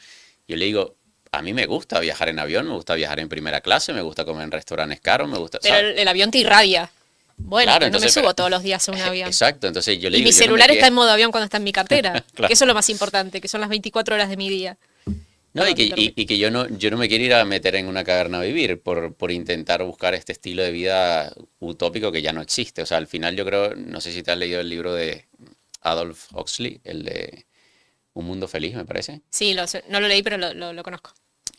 S1: Yo le digo, a mí me gusta viajar en avión, me gusta viajar en primera clase, me gusta comer en restaurantes caros, me gusta,
S2: Pero
S1: ¿sabes?
S2: el avión te irradia. Bueno,
S1: Claro,
S2: pero no me
S1: entonces,
S2: subo
S1: pero-
S2: todos los días a un avión.
S1: Exacto, entonces yo le
S2: Y
S1: digo,
S2: mi
S1: yo no me
S2: celular está
S1: quiero-
S2: en modo avión cuando está en mi cartera.
S1: Claro.
S2: Que eso es lo más importante, que son las 24 horas de mi día.
S1: No, y
S2: Perdón,
S1: que,
S2: te interrumpí.
S1: y que yo no me quiero ir a meter en una caverna a vivir por intentar buscar este estilo de vida utópico que ya no existe. O sea, al final yo creo, no sé si te has leído el libro de Adolf Huxley, el de Un Mundo Feliz, me parece,
S2: Sí, no lo leí, pero lo conozco.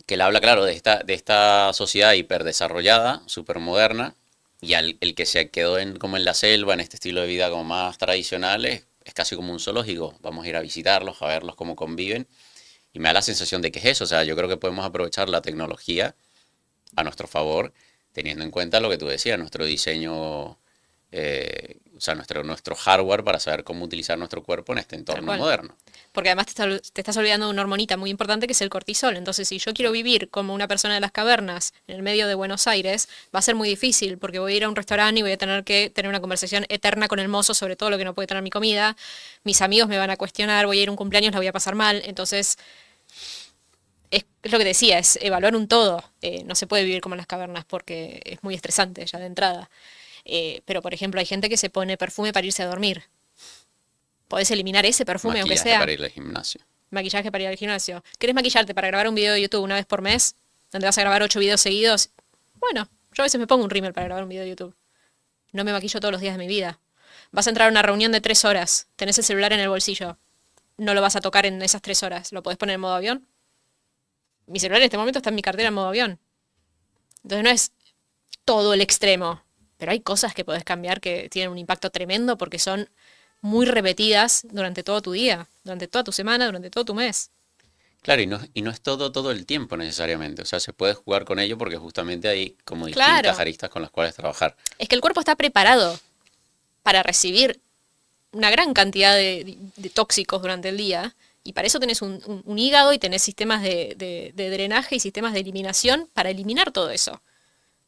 S1: que él habla, claro, de esta sociedad hiperdesarrollada, supermoderna, y el que se quedó como en la selva, en este estilo de vida como más tradicional, es casi como un zoológico. Vamos a ir a visitarlos, a verlos cómo conviven. Y me da la sensación de que es eso. O sea, yo creo que podemos aprovechar la tecnología a nuestro favor, teniendo en cuenta lo que tú decías, nuestro diseño, o sea, nuestro hardware para saber cómo utilizar nuestro cuerpo en este entorno
S2: cual.
S1: moderno.
S2: Porque además te estás olvidando de una hormonita muy importante que es el cortisol. Entonces, si yo quiero vivir como una persona de las cavernas en el medio de Buenos Aires, va a ser muy difícil porque voy a ir a un restaurante y voy a tener que tener una conversación eterna con el mozo sobre todo lo que no puede tener mi comida. Mis amigos me van a cuestionar, voy a ir a un cumpleaños, la voy a pasar mal. Entonces, es lo que decía, es evaluar un todo. No se puede vivir como en las cavernas porque es muy estresante ya de entrada. Pero, por ejemplo, hay gente que se pone perfume para irse a dormir. Podés eliminar ese perfume, aunque
S1: Maquillaje
S2: sea
S1: para ir al gimnasio.
S2: maquillaje para ir al gimnasio. ¿Querés maquillarte para grabar un video de YouTube una vez por mes? Donde vas a grabar 8 videos seguidos. Bueno, yo a veces me pongo un rímel para grabar un video de YouTube. No me maquillo todos los días de mi vida. Vas a entrar a una reunión de 3 horas. Tenés el celular en el bolsillo. No lo vas a tocar en esas 3 horas. ¿Lo podés poner en modo avión? Mi celular en este momento está en mi cartera en modo avión. Entonces no es todo el extremo. Pero hay cosas que podés cambiar que tienen un impacto tremendo porque son muy repetidas durante todo tu día, durante toda tu semana, durante todo tu mes.
S1: Claro, y no es todo el tiempo necesariamente. O sea, se puede jugar con ello porque justamente hay como distintas
S2: Claro.
S1: aristas con las cuales trabajar.
S2: Es que el cuerpo está preparado para recibir una gran cantidad de tóxicos durante el día y para eso tenés un hígado y tenés sistemas de drenaje y sistemas de eliminación para eliminar todo eso.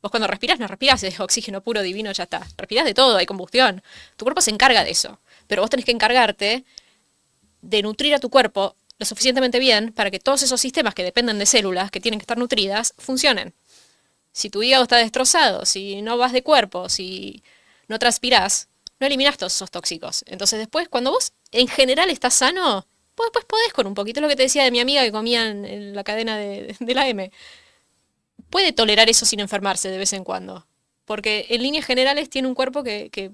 S2: Vos cuando respirás, no respirás de oxígeno puro, divino, ya está. Respirás de todo, hay combustión. Tu cuerpo se encarga de eso. Pero vos tenés que encargarte de nutrir a tu cuerpo lo suficientemente bien para que todos esos sistemas que dependen de células, que tienen que estar nutridas, funcionen. Si tu hígado está destrozado, si no vas de cuerpo, si no transpirás, no eliminás todos esos tóxicos. Entonces después, cuando vos en general estás sano, vos después podés con un poquito, lo que te decía de mi amiga que comía en la cadena de la M. Puede tolerar eso sin enfermarse de vez en cuando. Porque en líneas generales tiene un cuerpo que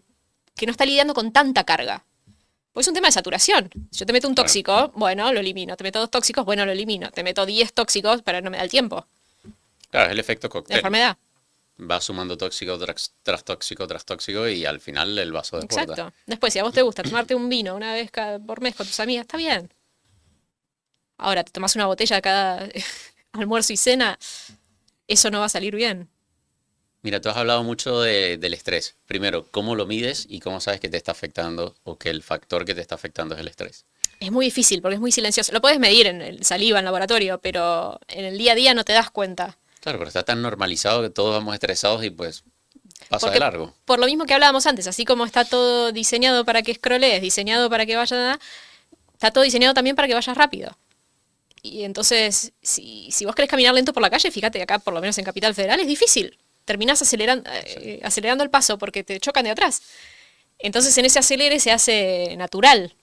S2: no está lidiando con tanta carga. Pues es un tema de saturación. Si yo te meto un tóxico, bueno, lo elimino. Te meto 2 tóxicos, bueno, lo elimino. Te meto 10 tóxicos, pero no me da el tiempo.
S1: Claro, es el efecto
S2: La
S1: cóctel.
S2: enfermedad.
S1: Va sumando tóxico tras tóxico tras tóxico y al final el vaso desborda.
S2: Exacto. Después, si a vos te gusta tomarte un vino una vez por mes con tus amigas, está bien. Ahora, te tomás una botella cada almuerzo y cena, eso no va a salir bien.
S1: Mira, tú has hablado mucho del estrés. Primero, ¿cómo lo mides y cómo sabes que te está afectando o que el factor que te está afectando es el estrés?
S2: Es muy difícil porque es muy silencioso. Lo puedes medir en el saliva, en laboratorio, pero en el día a día no te das cuenta.
S1: Claro, pero está tan normalizado que todos vamos estresados y pues pasa de largo.
S2: Por lo mismo que hablábamos antes, así como está todo diseñado para que scrollees, diseñado para que vaya, está todo diseñado también para que vayas rápido. Y entonces, si vos querés caminar lento por la calle, fíjate, acá por lo menos en Capital Federal es difícil. Terminás acelerando el paso porque te chocan de atrás. Entonces en ese acelere se hace natural.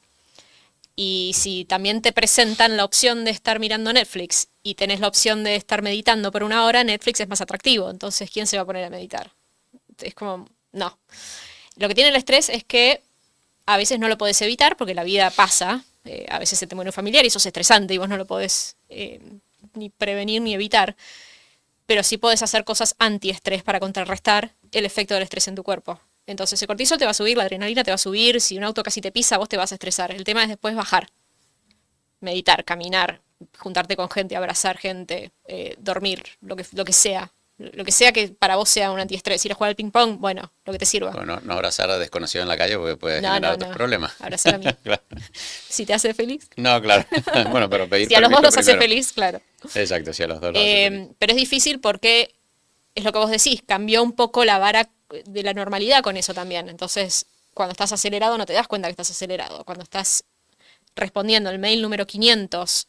S2: Y si también te presentan la opción de estar mirando Netflix y tenés la opción de estar meditando por 1 hora, Netflix es más atractivo. Entonces, ¿quién se va a poner a meditar? Es como, no. Lo que tiene el estrés es que a veces no lo podés evitar porque la vida pasa. A veces se te muere un familiar y eso es estresante y vos no lo podés ni prevenir ni evitar. Pero sí podés hacer cosas antiestrés para contrarrestar el efecto del estrés en tu cuerpo. Entonces el cortisol te va a subir, la adrenalina te va a subir, si un auto casi te pisa, vos te vas a estresar. El tema es después bajar, meditar, caminar, juntarte con gente, abrazar gente, dormir, lo que sea. Lo que sea que para vos sea un antiestrés. Ir a jugar al ping pong, bueno, lo que te sirva.
S1: Bueno, no abrazar a desconocido en la calle porque puede generar otros problemas.
S2: Abrazar a mí.
S1: Claro.
S2: Si te hace feliz.
S1: No, claro. Bueno, pero pedir
S2: Si a los dos
S1: permiso
S2: los hace
S1: primero.
S2: feliz, claro.
S1: Exacto, si a los dos los hace feliz.
S2: Pero es difícil porque es lo que vos decís, cambió un poco la vara de la normalidad con eso también. Entonces, cuando estás acelerado no te das cuenta que estás acelerado. Cuando estás respondiendo el mail número 500,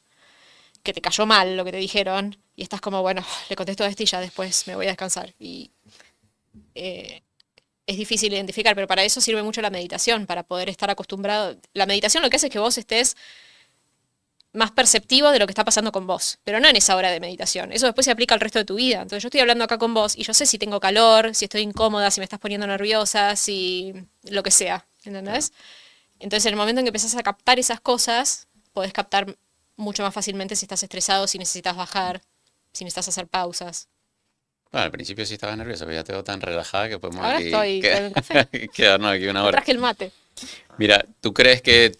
S2: que te cayó mal lo que te dijeron, y estás como, bueno, le contesto a este y ya después me voy a descansar. Y es difícil identificar, pero para eso sirve mucho la meditación, para poder estar acostumbrado. La meditación lo que hace es que vos estés más perceptivo de lo que está pasando con vos, pero no en esa hora de meditación. Eso después se aplica al resto de tu vida. Entonces yo estoy hablando acá con vos y yo sé si tengo calor, si estoy incómoda, si me estás poniendo nerviosa, si lo que sea, ¿entendés? Entonces en el momento en que empezás a captar esas cosas, podés captar mucho más fácilmente si estás estresado, si necesitas bajar, si necesitas hacer pausas.
S1: Bueno, al principio sí estabas nerviosa, pero ya te veo tan relajada que podemos
S2: Ahora
S1: aquí
S2: estoy con un café.
S1: quedarnos aquí 1
S2: Me
S1: hora.
S2: traje el mate.
S1: Mira, ¿tú crees que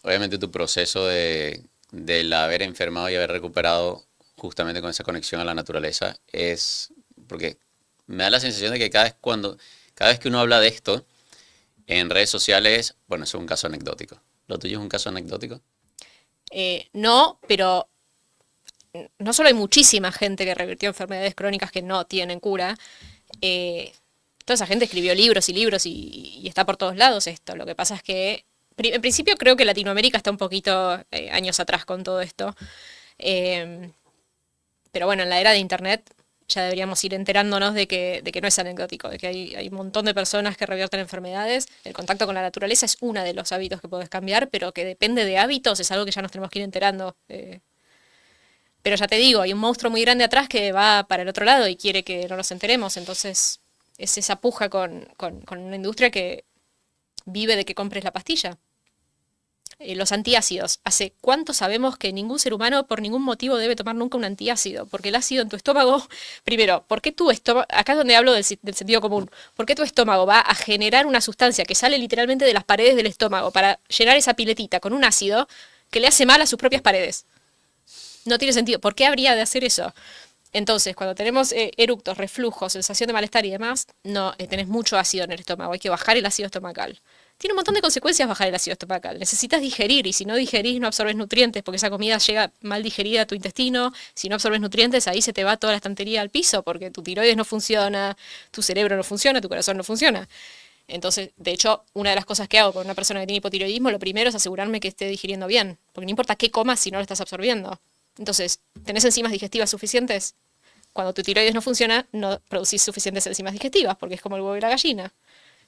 S1: obviamente tu proceso del haber enfermado y haber recuperado justamente con esa conexión a la naturaleza es, porque me da la sensación de que cada vez que uno habla de esto en redes sociales, bueno, eso es un caso anecdótico. ¿Lo tuyo es un caso anecdótico?
S2: No, pero no solo hay muchísima gente que revirtió enfermedades crónicas que no tienen cura, toda esa gente escribió libros y libros y está por todos lados esto. Lo que pasa es que, en principio creo que Latinoamérica está un poquito años atrás con todo esto. Pero bueno, en la era de Internet ya deberíamos ir enterándonos de que no es anecdótico, de que hay un montón de personas que revierten enfermedades. El contacto con la naturaleza es uno de los hábitos que podés cambiar, pero que depende de hábitos, es algo que ya nos tenemos que ir enterando. Pero ya te digo, hay un monstruo muy grande atrás que va para el otro lado y quiere que no nos enteremos. Entonces es esa puja con una industria que vive de que compres la pastilla. Los antiácidos. ¿Hace cuánto sabemos que ningún ser humano por ningún motivo debe tomar nunca un antiácido? Porque el ácido en tu estómago, primero, ¿por qué tu estómago, acá es donde hablo del sentido común, ¿por qué tu estómago va a generar una sustancia que sale literalmente de las paredes del estómago para llenar esa piletita con un ácido que le hace mal a sus propias paredes? No tiene sentido. ¿Por qué habría de hacer eso? Entonces, cuando tenemos eructos, reflujos, sensación de malestar y demás, no, tenés mucho ácido en el estómago. Hay que bajar el ácido estomacal. tiene un montón de consecuencias bajar el ácido estomacal. Necesitas digerir y si no digerís no absorbes nutrientes porque esa comida llega mal digerida a tu intestino. Si no absorbes nutrientes ahí se te va toda la estantería al piso porque tu tiroides no funciona, tu cerebro no funciona, tu corazón no funciona. Entonces, de hecho, una de las cosas que hago con una persona que tiene hipotiroidismo, lo primero es asegurarme que esté digiriendo bien, porque no importa qué comas si no lo estás absorbiendo. Entonces, ¿tenés enzimas digestivas suficientes? Cuando tu tiroides no funciona, no producís suficientes enzimas digestivas, porque es como el huevo y la gallina.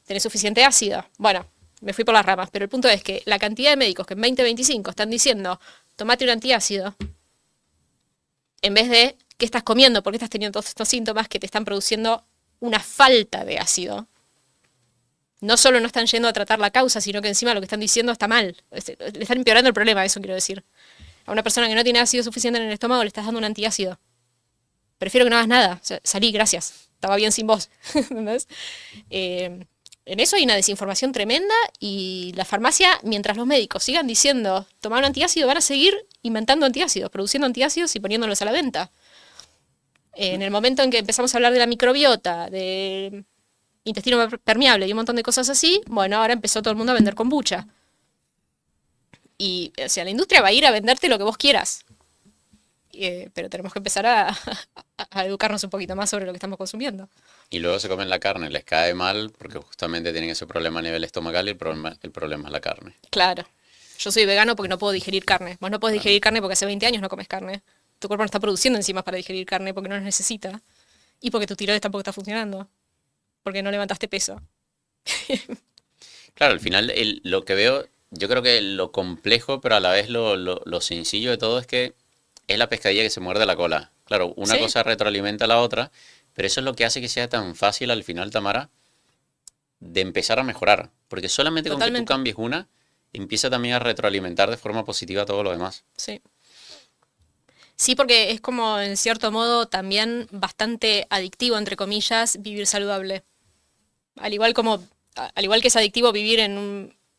S2: ¿Tenés suficiente ácido? Bueno, me fui por las ramas, pero el punto es que la cantidad de médicos que en 2025 están diciendo, tomate un antiácido, en vez de, ¿qué estás comiendo? ¿Por qué estás teniendo todos estos síntomas que te están produciendo una falta de ácido? No solo no están yendo a tratar la causa, sino que encima lo que están diciendo está mal. Le están empeorando el problema, eso quiero decir. A una persona que no tiene ácido suficiente en el estómago le estás dando un antiácido. Prefiero que no hagas nada. O sea, salí, gracias. Estaba bien sin vos. ¿Entendés? En eso hay una desinformación tremenda y la farmacia, mientras los médicos sigan diciendo tomar un antiácido, van a seguir inventando antiácidos, produciendo antiácidos y poniéndolos a la venta. En el momento en que empezamos a hablar de la microbiota, de intestino permeable y un montón de cosas así, bueno, ahora empezó todo el mundo a vender kombucha. Y, o sea, la industria va a ir a venderte lo que vos quieras. Pero tenemos que empezar a educarnos un poquito más sobre lo que estamos consumiendo.
S1: Y luego se comen la carne, les cae mal porque justamente tienen ese problema a nivel estomacal y el problema es la carne.
S2: Claro. Yo soy vegano porque no puedo digerir carne. Vos no podés digerir carne porque hace 20 años no comes carne. Tu cuerpo no está produciendo enzimas para digerir carne porque no las necesita. Y porque tu tiroides tampoco está funcionando. Porque no levantaste peso.
S1: Claro, al final lo que veo, yo creo que lo complejo, pero a la vez lo sencillo de todo es que es la pescadilla que se muerde la cola. Claro, una
S2: Sí.
S1: cosa retroalimenta a la otra, pero eso es lo que hace que sea tan fácil al final, Tamara, de empezar a mejorar. Porque solamente con que tú
S2: Totalmente.
S1: cambies una, empieza también a retroalimentar de forma positiva todo lo demás.
S2: Sí. Sí, porque es como, en cierto modo, también bastante adictivo, entre comillas, vivir saludable. Al igual que es adictivo vivir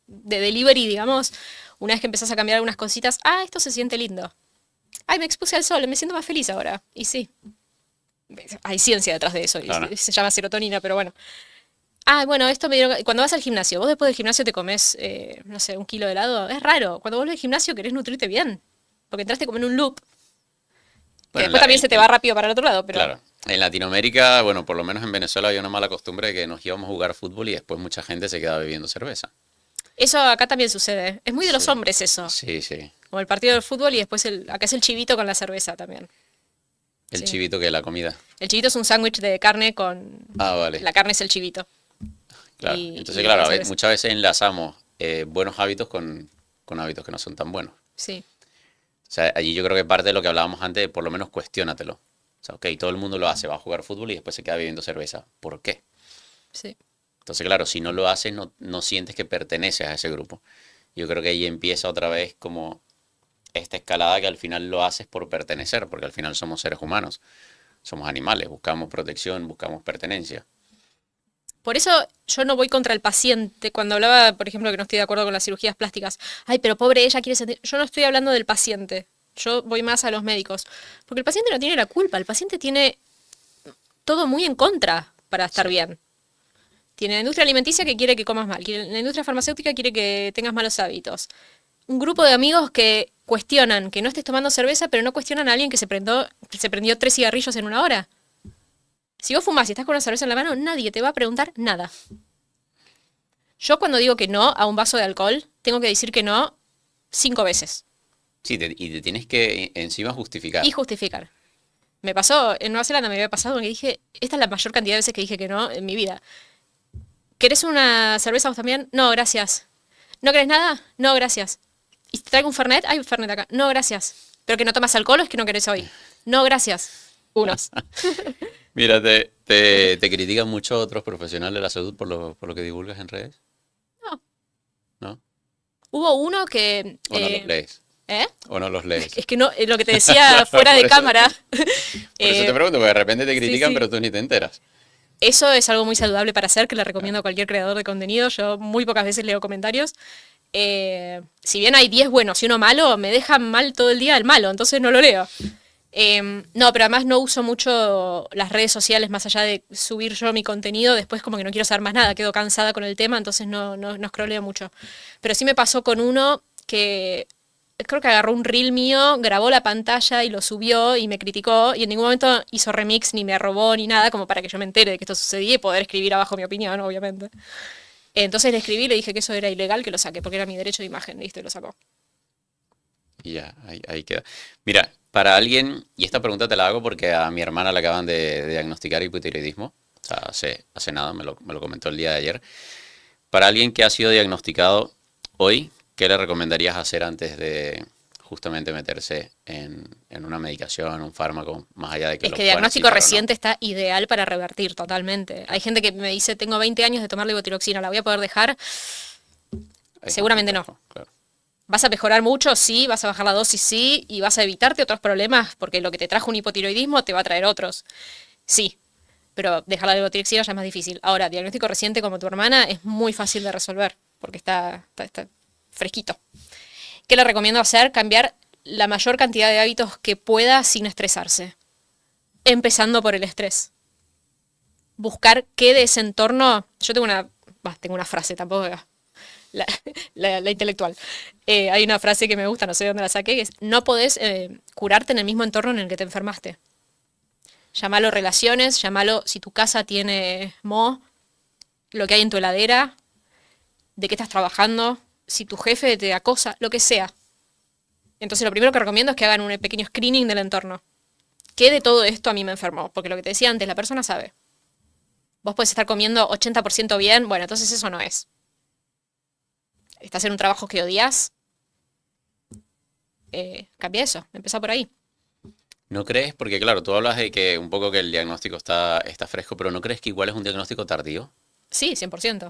S2: de delivery, digamos, una vez que empezás a cambiar algunas cositas, esto se siente lindo. Ay, me expuse al sol, me siento más feliz ahora. Y sí, hay ciencia detrás de eso,
S1: Claro.
S2: y se llama serotonina, pero bueno. Bueno, esto me dieron. Cuando vas al gimnasio, vos después del gimnasio te comes, no sé, 1 kilo de helado. Es raro. Cuando vuelves al gimnasio querés nutrirte bien. Porque entraste como en un loop. Que
S1: Bueno,
S2: después también se te va rápido para el otro lado, pero
S1: Claro. En Latinoamérica, bueno, por lo menos en Venezuela había una mala costumbre de que nos íbamos a jugar fútbol y después mucha gente se quedaba bebiendo cerveza.
S2: eso acá también sucede. Es muy de los
S1: Sí.
S2: hombres eso.
S1: Sí, sí.
S2: Como el partido del fútbol y después acá es el chivito con la cerveza también.
S1: El
S2: Sí.
S1: chivito que la comida.
S2: El chivito es un sándwich de carne con...
S1: Vale.
S2: La carne es el chivito.
S1: Claro.
S2: y-
S1: Entonces,
S2: y
S1: claro,
S2: la cerveza.
S1: muchas veces enlazamos buenos hábitos con hábitos que no son tan buenos.
S2: Sí.
S1: O sea, allí yo creo que parte de lo que hablábamos antes, por lo menos cuestiónatelo. O sea, ok, todo el mundo lo hace, va a jugar fútbol y después se queda bebiendo cerveza. ¿Por qué?
S2: Sí.
S1: Entonces, claro, si no lo haces, no sientes que perteneces a ese grupo. Yo creo que ahí empieza otra vez como esta escalada que al final lo haces por pertenecer, porque al final somos seres humanos, somos animales, buscamos protección, buscamos pertenencia.
S2: Por eso yo no voy contra el paciente. Cuando hablaba, por ejemplo, que no estoy de acuerdo con las cirugías plásticas. Ay, pero pobre ella quiere sentir... Yo no estoy hablando del paciente. Yo voy más a los médicos. Porque el paciente no tiene la culpa. El paciente tiene todo muy en contra para estar bien. Tiene la industria alimenticia que quiere que comas mal. La industria farmacéutica quiere que tengas malos hábitos. Un grupo de amigos que cuestionan que no estés tomando cerveza, pero no cuestionan a alguien que se prendió 3 cigarrillos en 1 hora. Si vos fumás y estás con una cerveza en la mano, nadie te va a preguntar nada. Yo cuando digo que no a un vaso de alcohol, tengo que decir que no 5 veces.
S1: Sí, y te tienes que encima justificar.
S2: Y justificar. Me pasó, en Nueva Zelanda me había pasado que dije, esta es la mayor cantidad de veces que dije que no en mi vida. ¿Querés una cerveza vos también? No, gracias. ¿No querés nada? No, gracias. ¿Y te traigo un Fernet? Hay un Fernet acá. No, gracias. ¿Pero que no tomas alcohol o es que no querés hoy? No, gracias. Unos.
S1: Mira, te critican mucho otros profesionales de la salud por lo que divulgas en redes,
S2: No.
S1: ¿no?
S2: Hubo uno que...
S1: O no los lees.
S2: ¿Eh?
S1: O no los lees.
S2: Es que no, lo que te decía fuera
S1: Por
S2: de
S1: eso-
S2: cámara.
S1: Por eso te pregunto, porque de repente te critican,
S2: sí.
S1: pero tú ni te enteras.
S2: Eso es algo muy saludable para hacer, que le recomiendo a cualquier creador de contenido. Yo muy pocas veces leo comentarios. Si bien hay 10 buenos y uno malo, me deja mal todo el día el malo, entonces no lo leo. No, pero además no uso mucho las redes sociales más allá de subir yo mi contenido. Después como que no quiero saber más nada, quedo cansada con el tema, entonces no scrolleo mucho. Pero sí me pasó con uno que creo que agarró un reel mío, grabó la pantalla y lo subió y me criticó y en ningún momento hizo remix ni me robó ni nada como para que yo me entere de que esto sucedía y poder escribir abajo mi opinión, obviamente. Entonces le escribí y le dije que eso era ilegal, que lo saque, porque era mi derecho de imagen, listo, y lo sacó.
S1: Y ya, ahí queda. Mira, para alguien, y esta pregunta te la hago porque a mi hermana le acaban de diagnosticar hipotiroidismo, o sea, hace nada, me lo comentó el día de ayer. Para alguien que ha sido diagnosticado hoy, ¿qué le recomendarías hacer antes de justamente meterse en una medicación, un fármaco, más allá de que
S2: Es
S1: lo
S2: que
S1: pueda
S2: diagnóstico
S1: necesitar o no?
S2: reciente está ideal para revertir totalmente. Hay gente que me dice, tengo 20 años de tomar levotiroxina, ¿la voy a poder dejar?
S1: Es más
S2: Seguramente no.
S1: complejo, claro.
S2: ¿Vas a mejorar mucho? Sí. ¿Vas a bajar la dosis? Sí. ¿Y vas a evitarte otros problemas? Porque lo que te trajo un hipotiroidismo te va a traer otros. Sí. Pero dejar la levotiroxina ya es más difícil. Ahora, diagnóstico reciente como tu hermana es muy fácil de resolver porque está fresquito. ¿Qué le recomiendo hacer? Cambiar la mayor cantidad de hábitos que pueda sin estresarse. Empezando por el estrés. Buscar qué de ese entorno. Yo tengo una frase, tampoco la, la intelectual. Hay una frase que me gusta, no sé de dónde la saqué, que es: no podés curarte en el mismo entorno en el que te enfermaste. Llámalo relaciones, llámalo si tu casa tiene moho, lo que hay en tu heladera, de qué estás trabajando, si tu jefe te acosa, lo que sea. Entonces lo primero que recomiendo es que hagan un pequeño screening del entorno. ¿Qué de todo esto a mí me enfermó? Porque lo que te decía antes, la persona sabe. Vos podés estar comiendo 80% bien, bueno, entonces eso no es. Estás en un trabajo que odias, cambia eso, empezá por ahí.
S1: ¿No crees? Porque claro, tú hablas de que un poco que el diagnóstico está fresco, pero ¿no crees que igual es un diagnóstico tardío?
S2: Sí, 100%.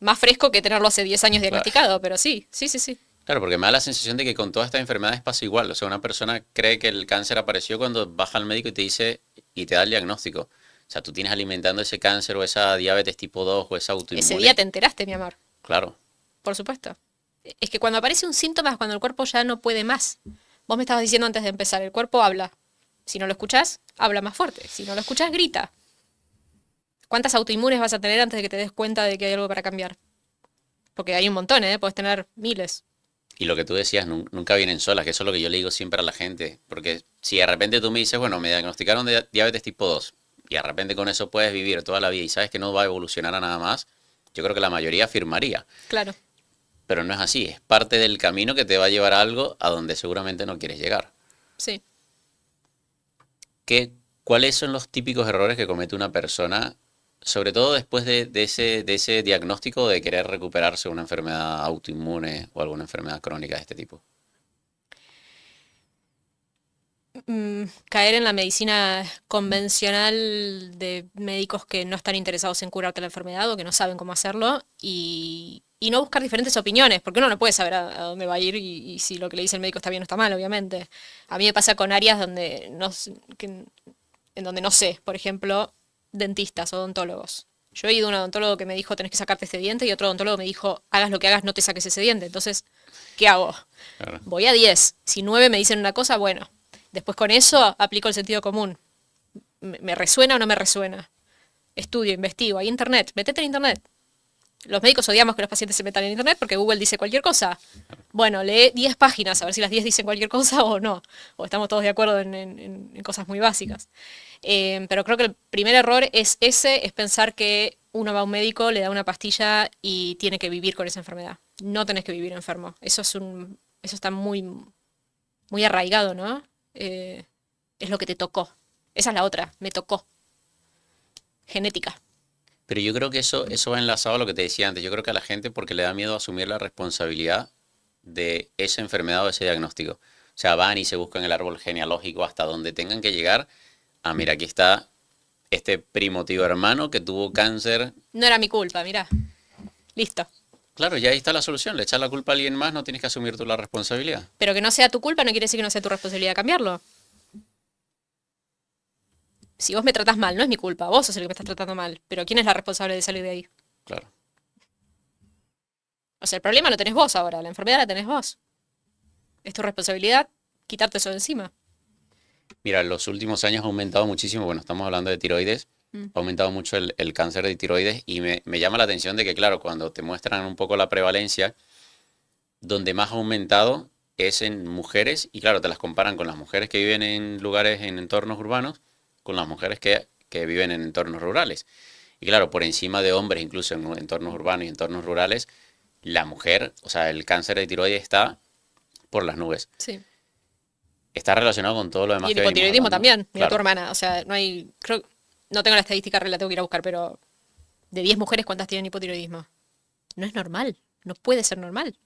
S2: Más fresco que tenerlo hace 10 años
S1: Claro.
S2: diagnosticado, pero sí, sí, sí, sí.
S1: Claro, porque me da la sensación de que con todas estas enfermedades pasa igual. O sea, una persona cree que el cáncer apareció cuando baja al médico y te dice y te da el diagnóstico. O sea, tú tienes alimentando ese cáncer o esa diabetes tipo 2 o esa
S2: Ese
S1: autoinmune.
S2: día te enteraste, mi amor,
S1: Claro,
S2: por supuesto. Es que cuando aparece un síntoma es cuando el cuerpo ya no puede más. Vos me estabas diciendo antes de empezar, el cuerpo habla. Si no lo escuchás, habla más fuerte. Si no lo escuchás, grita. ¿Cuántas autoinmunes vas a tener antes de que te des cuenta de que hay algo para cambiar? Porque hay un montón, ¿eh? Puedes tener miles.
S1: y lo que tú decías, nunca vienen solas, que eso es lo que yo le digo siempre a la gente. Porque si de repente tú me dices, bueno, me diagnosticaron de diabetes tipo 2 y de repente con eso puedes vivir toda la vida y sabes que no va a evolucionar a nada más, yo creo que la mayoría afirmaría.
S2: Claro.
S1: Pero no es así, es parte del camino que te va a llevar a algo a donde seguramente no quieres llegar.
S2: Sí.
S1: ¿Cuáles son los típicos errores que comete una persona, sobre todo después de ese diagnóstico de querer recuperarse de una enfermedad autoinmune o alguna enfermedad crónica de este tipo?
S2: Caer en la medicina convencional de médicos que no están interesados en curarte la enfermedad o que no saben cómo hacerlo y no buscar diferentes opiniones, porque uno no puede saber a dónde va a ir y si lo que le dice el médico está bien o está mal, obviamente. A mí me pasa con áreas donde en donde no sé, por ejemplo, dentistas, odontólogos. Yo he ido a un odontólogo que me dijo tenés que sacarte este diente y otro odontólogo me dijo hagas lo que hagas, no te saques ese diente. Entonces, ¿qué hago?
S1: Claro.
S2: Voy a 10. Si 9 me dicen una cosa, bueno. Después con eso aplico el sentido común. ¿Me resuena o no me resuena? Estudio, investigo. Hay internet. Métete en internet. Los médicos odiamos que los pacientes se metan en internet porque Google dice cualquier cosa. Bueno, lee 10 páginas a ver si las 10 dicen cualquier cosa o no. O estamos todos de acuerdo en cosas muy básicas. Pero creo que el primer error es pensar que uno va a un médico, le da una pastilla y tiene que vivir con esa enfermedad. No tenés que vivir enfermo. Eso está muy, muy arraigado, ¿no? Es lo que te tocó. Esa es la otra, me tocó. Genética.
S1: Pero yo creo que eso va enlazado a lo que te decía antes. Yo creo que a la gente porque le da miedo asumir la responsabilidad de esa enfermedad o ese diagnóstico. O sea, van y se buscan el árbol genealógico hasta donde tengan que llegar. Ah, mira, aquí está este primo tío hermano que tuvo cáncer.
S2: No era mi culpa, mirá. Listo.
S1: Claro, ya ahí está la solución. Le echas la culpa a alguien más, no tienes que asumir tú la responsabilidad.
S2: Pero que no sea tu culpa no quiere decir que no sea tu responsabilidad cambiarlo. Si vos me tratás mal, no es mi culpa. Vos sos el que me estás tratando mal. Pero ¿quién es la responsable de salir de ahí?
S1: Claro.
S2: O sea, el problema lo tenés vos ahora. La enfermedad la tenés vos. Es tu responsabilidad quitarte eso de encima.
S1: Mira, en los últimos años ha aumentado muchísimo, bueno, estamos hablando de tiroides, ha aumentado mucho el cáncer de tiroides y me llama la atención de que, claro, cuando te muestran un poco la prevalencia, donde más ha aumentado es en mujeres y, claro, te las comparan con las mujeres que viven en lugares, en entornos urbanos, con las mujeres que viven en entornos rurales. Y, claro, por encima de hombres, incluso en entornos urbanos y entornos rurales, la mujer, o sea, el cáncer de tiroides está por las nubes.
S2: Sí.
S1: Está relacionado con todo lo demás
S2: Y el
S1: que venimos
S2: hipotiroidismo
S1: hablando.
S2: también, mira tu
S1: Claro.
S2: hermana. O sea, no hay. No tengo la estadística, la tengo que ir a buscar, pero de 10 mujeres, ¿cuántas tienen hipotiroidismo? No es normal. No puede ser normal.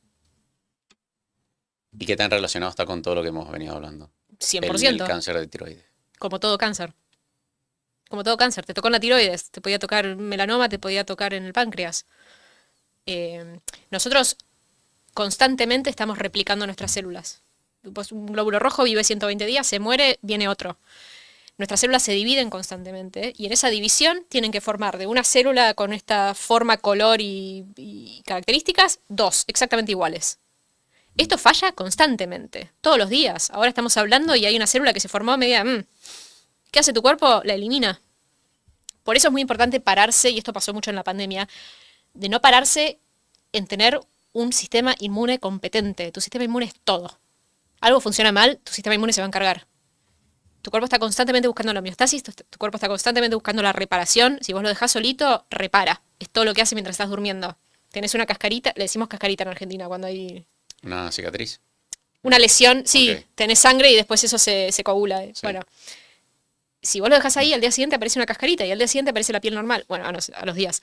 S1: ¿Y qué tan relacionado está con todo lo que hemos venido hablando? El
S2: 100%.
S1: cáncer de tiroides.
S2: Como todo cáncer. Como todo cáncer. Te tocó en la tiroides, te podía tocar melanoma, te podía tocar en el páncreas. Nosotros constantemente estamos replicando nuestras células. Pues un glóbulo rojo vive 120 días, se muere, viene otro. Nuestras células se dividen constantemente y en esa división tienen que formar de una célula con esta forma, color y características, dos exactamente iguales. Esto falla constantemente, todos los días. Ahora estamos hablando y hay una célula que se formó media... ¿Qué hace tu cuerpo? La elimina. Por eso es muy importante pararse, y esto pasó mucho en la pandemia, de no pararse en tener un sistema inmune competente. Tu sistema inmune es todo. Algo funciona mal, tu sistema inmune se va a encargar. Tu cuerpo está constantemente buscando la homeostasis, tu cuerpo está constantemente buscando la reparación. Si vos lo dejás solito, repara. Es todo lo que hace mientras estás durmiendo. Tenés una cascarita, le decimos cascarita en Argentina cuando hay
S1: Una cicatriz.
S2: una lesión, sí,
S1: Ok.
S2: tenés sangre y después eso se coagula.
S1: Sí.
S2: Bueno, si vos lo dejás ahí, al día siguiente aparece una cascarita y al día siguiente aparece la piel normal. Bueno, a los días.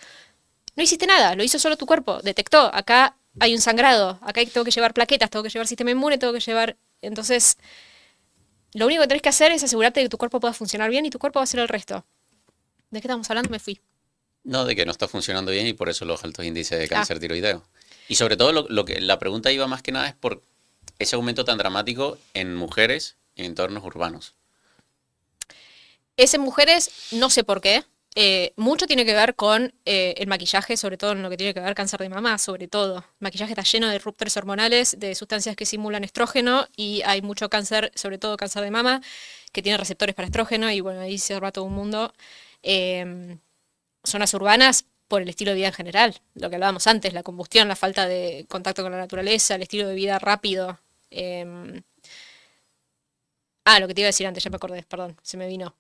S2: No hiciste nada, lo hizo solo tu cuerpo. Detectó, acá hay un sangrado, acá tengo que llevar plaquetas, tengo que llevar sistema inmune, tengo que llevar... Entonces, lo único que tenés que hacer es asegurarte de que tu cuerpo pueda funcionar bien y tu cuerpo va a hacer el resto. ¿De qué estamos hablando? Me fui.
S1: No, de que no está funcionando bien y por eso los altos índices de cáncer tiroideo. Y sobre todo lo que la pregunta iba más que nada es por ese aumento tan dramático en mujeres en entornos urbanos.
S2: Es en mujeres, no sé por qué. Mucho tiene que ver con el maquillaje, sobre todo en lo que tiene que ver cáncer de mama, sobre todo. El maquillaje está lleno de disruptores hormonales, de sustancias que simulan estrógeno y hay mucho cáncer, sobre todo cáncer de mama, que tiene receptores para estrógeno y bueno, ahí se va todo un mundo. Zonas urbanas por el estilo de vida en general, lo que hablábamos antes, la combustión, la falta de contacto con la naturaleza, el estilo de vida rápido. Lo que te iba a decir antes, ya me acordé, perdón, se me vino.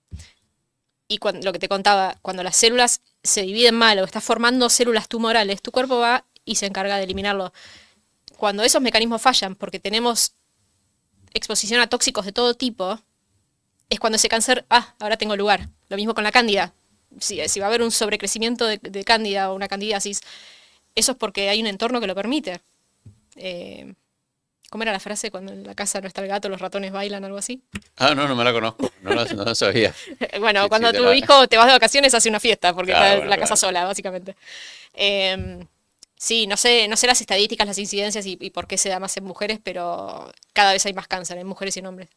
S2: Y lo que te contaba, cuando las células se dividen mal o estás formando células tumorales, tu cuerpo va y se encarga de eliminarlo. Cuando esos mecanismos fallan, porque tenemos exposición a tóxicos de todo tipo, es cuando ese cáncer, ahora tengo lugar. Lo mismo con la cándida. Si va a haber un sobrecrecimiento de cándida o una candidiasis, eso es porque hay un entorno que lo permite. ¿Cómo era la frase? Cuando en la casa no está el gato, los ratones bailan, algo así.
S1: No me la conozco, no lo sabía.
S2: Bueno,
S1: Sí,
S2: cuando
S1: sí,
S2: tu hijo te vas de vacaciones, hace una fiesta, porque
S1: Claro,
S2: está
S1: bueno,
S2: la casa
S1: claro.
S2: sola, básicamente. Sí, no sé las estadísticas, las incidencias y por qué se da más en mujeres, pero cada vez hay más cáncer en mujeres y en hombres.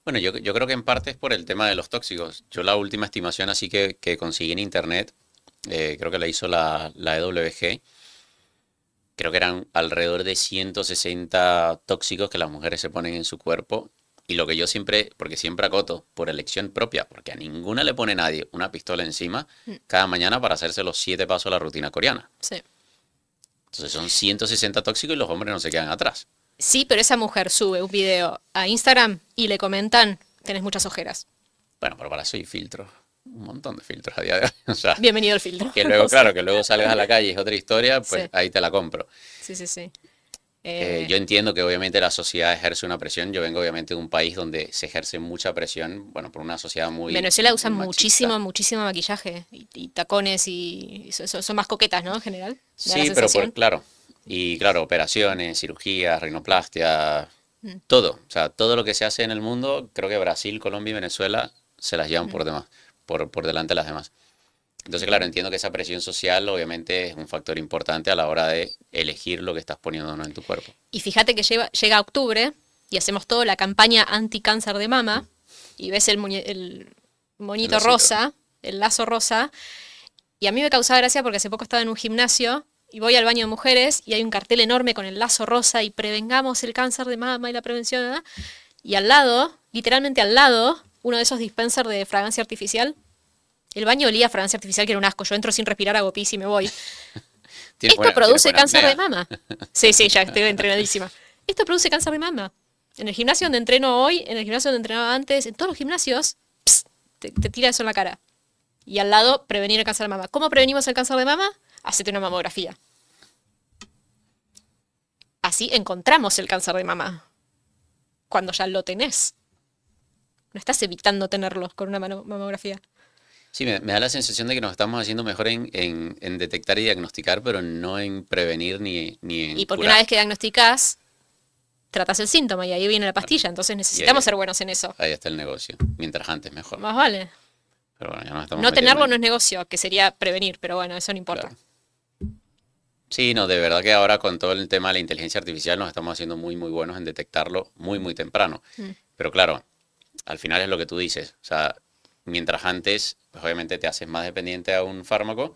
S1: Bueno, yo creo que en parte es por el tema de los tóxicos. Yo la última estimación así que conseguí en internet, creo que la hizo la EWG, creo que eran alrededor de 160 tóxicos que las mujeres se ponen en su cuerpo. Y lo que yo siempre, porque siempre acoto, por elección propia, porque a ninguna le pone nadie una pistola encima cada mañana para hacerse los 7 pasos a la rutina coreana.
S2: Sí.
S1: Entonces son 160 tóxicos y los hombres no se quedan atrás.
S2: Sí, pero esa mujer sube un video a Instagram y le comentan, tenés muchas ojeras.
S1: Bueno, pero para eso hay filtros, un montón de filtros a día de hoy. O sea,
S2: Bienvenido al filtro.
S1: que luego,
S2: O sea,
S1: claro, que luego salgas a la calle y es otra historia, pues
S2: Sí.
S1: ahí te la compro.
S2: Sí.
S1: Yo entiendo que obviamente la sociedad ejerce una presión. Yo vengo obviamente de un país donde se ejerce mucha presión, bueno, por una sociedad muy
S2: Venezuela usa
S1: muy machista.
S2: muchísimo maquillaje y tacones y son más coquetas, ¿no? En general. Me da la
S1: Sí, pero
S2: sensación.
S1: claro, y claro, operaciones, cirugías, rinoplastia,
S2: Mm.
S1: todo. O sea, todo lo que se hace en el mundo, creo que Brasil, Colombia y Venezuela se las llevan por demás, por delante de las demás. Entonces, claro, entiendo que esa presión social obviamente es un factor importante a la hora de elegir lo que estás poniendo o no en tu cuerpo.
S2: Y fíjate que llega octubre y hacemos toda la campaña anti-cáncer de mama y ves el monito
S1: lacito.
S2: rosa, el lazo rosa, y a mí me causaba gracia porque hace poco estaba en un gimnasio y voy al baño de mujeres y hay un cartel enorme con el lazo rosa y prevengamos el cáncer de mama y la prevención, ¿verdad? Y al lado, literalmente al lado, uno de esos dispensers de fragancia artificial. El baño olía a fragancia artificial, que era un asco. Yo entro sin respirar, hago pis y me voy. Esto produce cáncer de mama. Sí, ya estoy entrenadísima. Esto produce cáncer de mama. En el gimnasio donde entreno hoy, en el gimnasio donde entrenaba antes, en todos los gimnasios, te tira eso en la cara. Y al lado, prevenir el cáncer de mama. ¿Cómo prevenimos el cáncer de mama? Hacete una mamografía. Así encontramos el cáncer de mama. Cuando ya lo tenés. No estás evitando tenerlo con una mamografía.
S1: Sí, me da la sensación de que nos estamos haciendo mejor en detectar y diagnosticar, pero no en prevenir ni en
S2: Y porque
S1: curar.
S2: una vez que diagnosticás, tratás el síntoma y ahí viene la pastilla. Entonces necesitamos ser buenos en eso.
S1: Ahí está el negocio. Mientras antes, mejor.
S2: Más vale.
S1: Pero bueno, ya nos estamos
S2: No tenerlo
S1: metiendo
S2: no es negocio, que sería prevenir, pero bueno, eso no importa.
S1: Claro. Sí, no, de verdad que ahora con todo el tema de la inteligencia artificial nos estamos haciendo muy, muy buenos en detectarlo muy, muy temprano. Pero claro, al final es lo que tú dices. O sea, mientras antes, pues obviamente te haces más dependiente a un fármaco,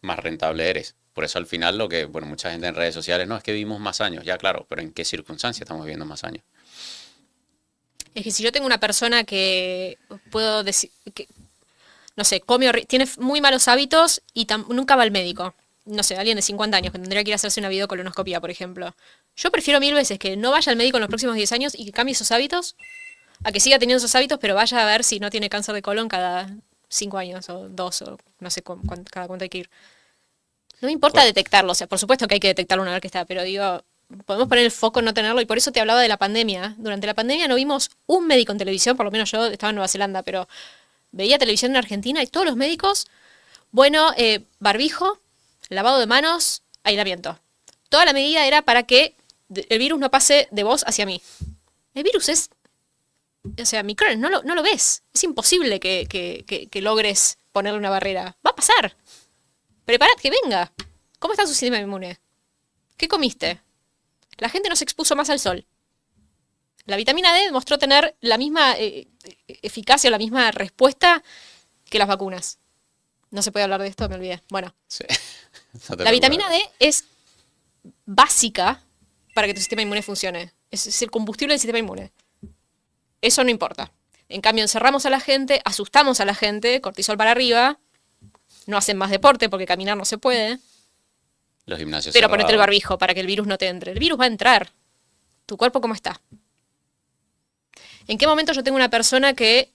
S1: más rentable eres. Por eso al final lo que, bueno, mucha gente en redes sociales, no, es que vivimos más años. Ya, claro, pero ¿en qué circunstancias estamos viviendo más años?
S2: Es que si yo tengo una persona que puedo decir, que, no sé, tiene muy malos hábitos y nunca va al médico. No sé, alguien de 50 años que tendría que ir a hacerse una videocolonoscopia, por ejemplo. Yo prefiero 1000 veces que no vaya al médico en los próximos 10 años y que cambie esos hábitos, a que siga teniendo esos hábitos, pero vaya a ver si no tiene cáncer de colon cada 5 años o 2 o no sé cada cuánto hay que ir. No me importa detectarlo, o sea, por supuesto que hay que detectarlo una vez que está, pero digo, podemos poner el foco en no tenerlo y por eso te hablaba de la pandemia. Durante la pandemia no vimos un médico en televisión, por lo menos yo estaba en Nueva Zelanda, pero veía televisión en Argentina y todos los médicos, bueno, barbijo, lavado de manos, aislamiento. Toda la medida era para que el virus no pase de vos hacia mí. El virus es, o sea, micrones, no lo ves. Es imposible que logres ponerle una barrera. Va a pasar. Preparad que venga. ¿Cómo está su sistema inmune? ¿Qué comiste? La gente no se expuso más al sol. La vitamina D demostró tener la misma eficacia o la misma respuesta que las vacunas. No se puede hablar de esto, me olvidé. Bueno,
S1: Sí. No te
S2: la
S1: preocupes.
S2: vitamina D es básica para que tu sistema inmune funcione. Es el combustible del sistema inmune. Eso no importa. En cambio, encerramos a la gente, asustamos a la gente, cortisol para arriba, no hacen más deporte porque caminar no se puede,
S1: Los gimnasios
S2: pero ponete el
S1: cerrados.
S2: barbijo para que el virus no te entre. El virus va a entrar. ¿Tu cuerpo cómo está? ¿En qué momento yo tengo una persona que...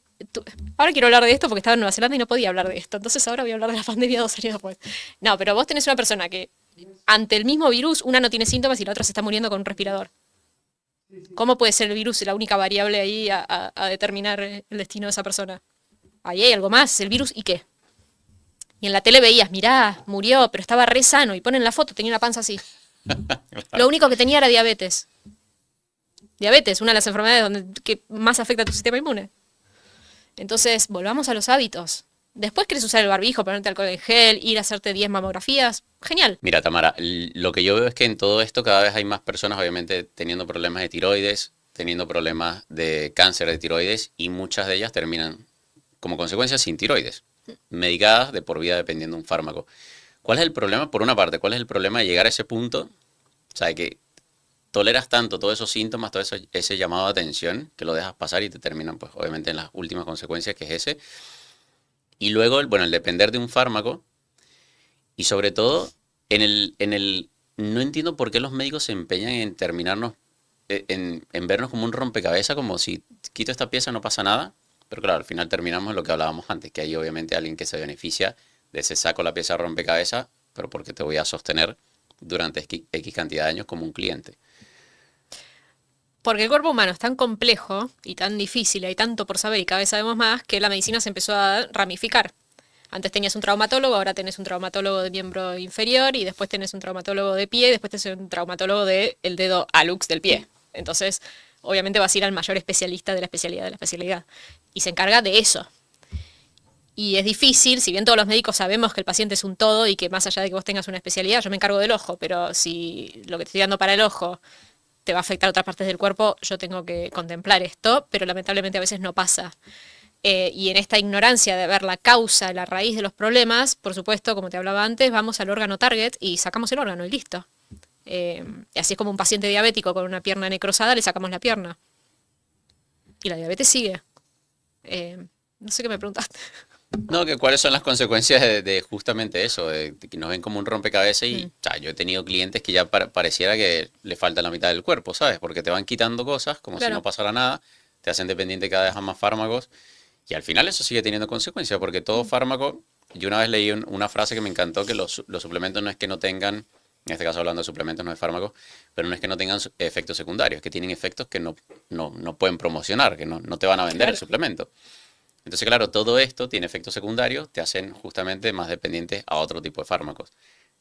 S2: Ahora quiero hablar de esto porque estaba en Nueva Zelanda y no podía hablar de esto. Entonces ahora voy a hablar de la pandemia 2 años después. No, pero vos tenés una persona que ante el mismo virus, una no tiene síntomas y la otra se está muriendo con un respirador. ¿Cómo puede ser el virus la única variable ahí a determinar el destino de esa persona? Ahí hay algo más, el virus y qué. Y en la tele veías, mirá, murió, pero estaba re sano. Y ponen la foto, tenía una panza así. Lo único que tenía era diabetes. Diabetes, una de las enfermedades que más afecta a tu sistema inmune. Entonces, volvamos a los hábitos. Después querés usar el barbijo, ponerte alcohol en gel, ir a hacerte 10 mamografías. Genial.
S1: Mira, Tamara, lo que yo veo es que en todo esto cada vez hay más personas, obviamente, teniendo problemas de tiroides, teniendo problemas de cáncer de tiroides, y muchas de ellas terminan como consecuencia sin tiroides, medicadas de por vida dependiendo de un fármaco. ¿Cuál es el problema? Por una parte, ¿cuál es el problema de llegar a ese punto? O sea, que toleras tanto todos esos síntomas, todo ese llamado de atención, que lo dejas pasar y te terminan, pues, obviamente, en las últimas consecuencias, que es ese. Y luego, bueno, el depender de un fármaco. Y sobre todo, no entiendo por qué los médicos se empeñan en terminarnos, en vernos como un rompecabezas, como si quito esta pieza no pasa nada. Pero claro, al final terminamos en lo que hablábamos antes, que hay obviamente alguien que se beneficia de ese saco la pieza de rompecabezas, pero porque te voy a sostener durante X cantidad de años como un cliente.
S2: Porque el cuerpo humano es tan complejo y tan difícil, hay tanto por saber y cada vez sabemos más, que la medicina se empezó a ramificar. Antes tenías un traumatólogo, ahora tenés un traumatólogo de miembro inferior y después tenés un traumatólogo de pie y después tenés un traumatólogo del dedo alux del pie. Entonces, obviamente vas a ir al mayor especialista de la especialidad de la especialidad. Y se encarga de eso. Y es difícil, si bien todos los médicos sabemos que el paciente es un todo y que más allá de que vos tengas una especialidad, yo me encargo del ojo, pero si lo que te estoy dando para el ojo te va a afectar a otras partes del cuerpo, yo tengo que contemplar esto, pero lamentablemente a veces no pasa. Y en esta ignorancia de ver la causa, la raíz de los problemas, por supuesto, como te hablaba antes, vamos al órgano target y sacamos el órgano y listo. Y así es como un paciente diabético con una pierna necrosada, le sacamos la pierna. Y la diabetes sigue. No sé qué me preguntaste.
S1: No, que cuáles son las consecuencias de justamente eso, de que nos ven como un rompecabezas y, o sea, yo he tenido clientes que ya pareciera que le falta la mitad del cuerpo, ¿sabes? Porque te van quitando cosas como si
S2: Claro.
S1: no pasara nada, te hacen dependiente cada vez a más fármacos y al final eso sigue teniendo consecuencias porque todo fármaco, yo una vez leí una frase que me encantó, que los suplementos no es que no tengan, en este caso hablando de suplementos, no de fármacos, pero no es que no tengan efectos secundarios, que tienen efectos que no pueden promocionar, que no te van a vender el
S2: Claro.
S1: suplemento. Entonces, claro, todo esto tiene efectos secundarios, te hacen justamente más dependientes a otro tipo de fármacos.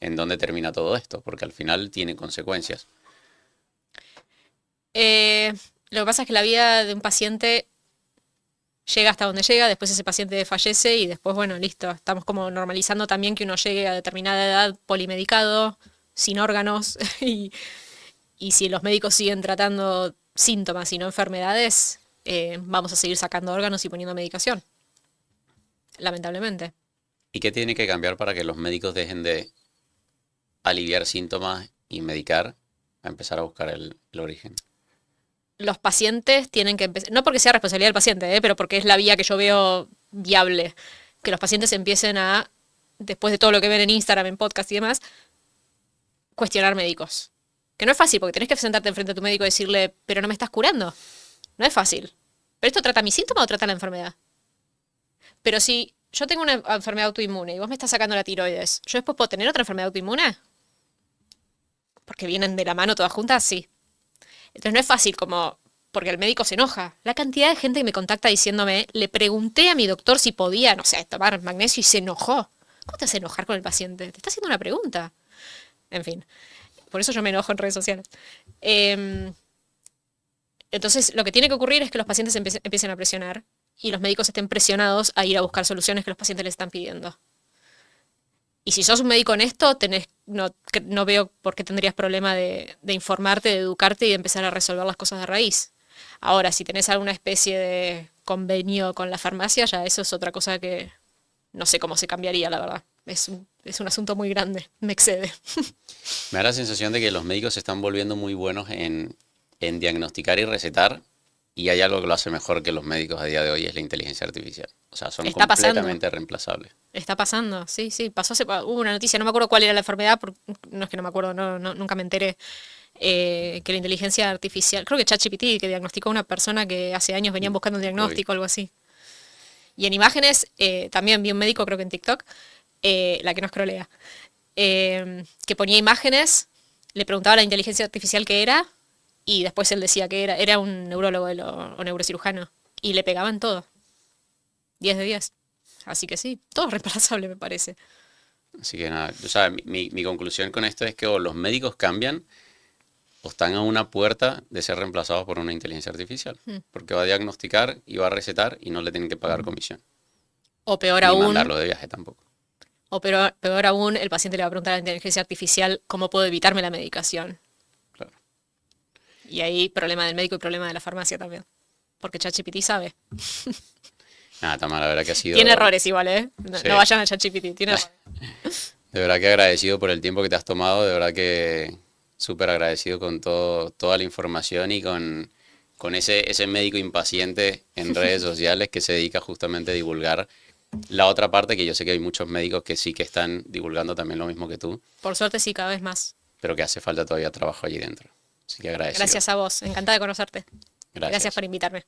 S1: ¿En dónde termina todo esto? Porque al final tiene consecuencias.
S2: Lo que pasa es que la vida de un paciente llega hasta donde llega, después ese paciente fallece y después, bueno, listo. Estamos como normalizando también que uno llegue a determinada edad polimedicado, sin órganos, y si los médicos siguen tratando síntomas y no enfermedades, vamos a seguir sacando órganos y poniendo medicación, lamentablemente.
S1: ¿Y qué tiene que cambiar para que los médicos dejen de aliviar síntomas y medicar a empezar a buscar el origen?
S2: Los pacientes tienen que empezar, no porque sea responsabilidad del paciente, pero porque es la vía que yo veo viable, que los pacientes empiecen a, después de todo lo que ven en Instagram, en podcast y demás, cuestionar médicos. Que no es fácil, porque tenés que sentarte enfrente a tu médico y decirle, pero no me estás curando. No es fácil. ¿Pero esto trata mi síntoma o trata la enfermedad? Pero si yo tengo una enfermedad autoinmune y vos me estás sacando la tiroides, ¿yo después puedo tener otra enfermedad autoinmune? Porque vienen de la mano todas juntas, sí. Entonces no es fácil como, porque el médico se enoja. La cantidad de gente que me contacta diciéndome, le pregunté a mi doctor si podía, no sé, tomar magnesio y se enojó. ¿Cómo te hace enojar con el paciente? Te está haciendo una pregunta. En fin, por eso yo me enojo en redes sociales. Entonces lo que tiene que ocurrir es que los pacientes empiecen a presionar y los médicos estén presionados a ir a buscar soluciones que los pacientes les están pidiendo. Y si sos un médico honesto, no veo por qué tendrías problema de informarte, de educarte y de empezar a resolver las cosas de raíz. Ahora, si tenés alguna especie de convenio con la farmacia, ya eso es otra cosa que no sé cómo se cambiaría, la verdad. Es un asunto muy grande, me excede.
S1: Me da la sensación de que los médicos se están volviendo muy buenos en diagnosticar y recetar, y hay algo que lo hace mejor que los médicos a día de hoy, es la inteligencia artificial. O sea, son
S2: Está pasando.
S1: completamente reemplazables.
S2: Está pasando, sí, sí. Hubo una noticia, no me acuerdo cuál era la enfermedad, no es que no me acuerdo, nunca me enteré, que la inteligencia artificial, creo que ChatGPT, que diagnosticó a una persona que hace años venían buscando un diagnóstico o algo así. Y en imágenes, también vi un médico, creo que en TikTok, la que no scrollea, que ponía imágenes, le preguntaba a la inteligencia artificial qué era, y después él decía que era un neurólogo o neurocirujano, y le pegaban todo. 10 de 10. Así que sí, todo es reemplazable, me parece.
S1: Así que nada, o sea, mi conclusión con esto es que o los médicos cambian o están a una puerta de ser reemplazados por una inteligencia artificial. Porque va a diagnosticar y va a recetar y no le tienen que pagar comisión.
S2: O peor
S1: Ni
S2: aún,
S1: mandarlo de viaje tampoco.
S2: peor aún, el paciente le va a preguntar a la inteligencia artificial cómo puedo evitarme la medicación.
S1: Claro.
S2: Y ahí problema del médico y problema de la farmacia también. Porque ChatGPT sabe.
S1: Nada, Tamara, la verdad que ha sido...
S2: Tiene errores igual, ¿eh? No,
S1: Sí.
S2: no vayan a ChatGPT, tiene errores.
S1: De verdad que agradecido por el tiempo que te has tomado, de verdad que súper agradecido con toda la información y con ese médico impaciente en redes sociales que se dedica justamente a divulgar la otra parte, que yo sé que hay muchos médicos que sí que están divulgando también lo mismo que tú,
S2: Por suerte sí, cada vez más.
S1: pero que hace falta todavía trabajo allí dentro. Así que agradecido.
S2: Gracias a vos, encantada de conocerte. Gracias por invitarme.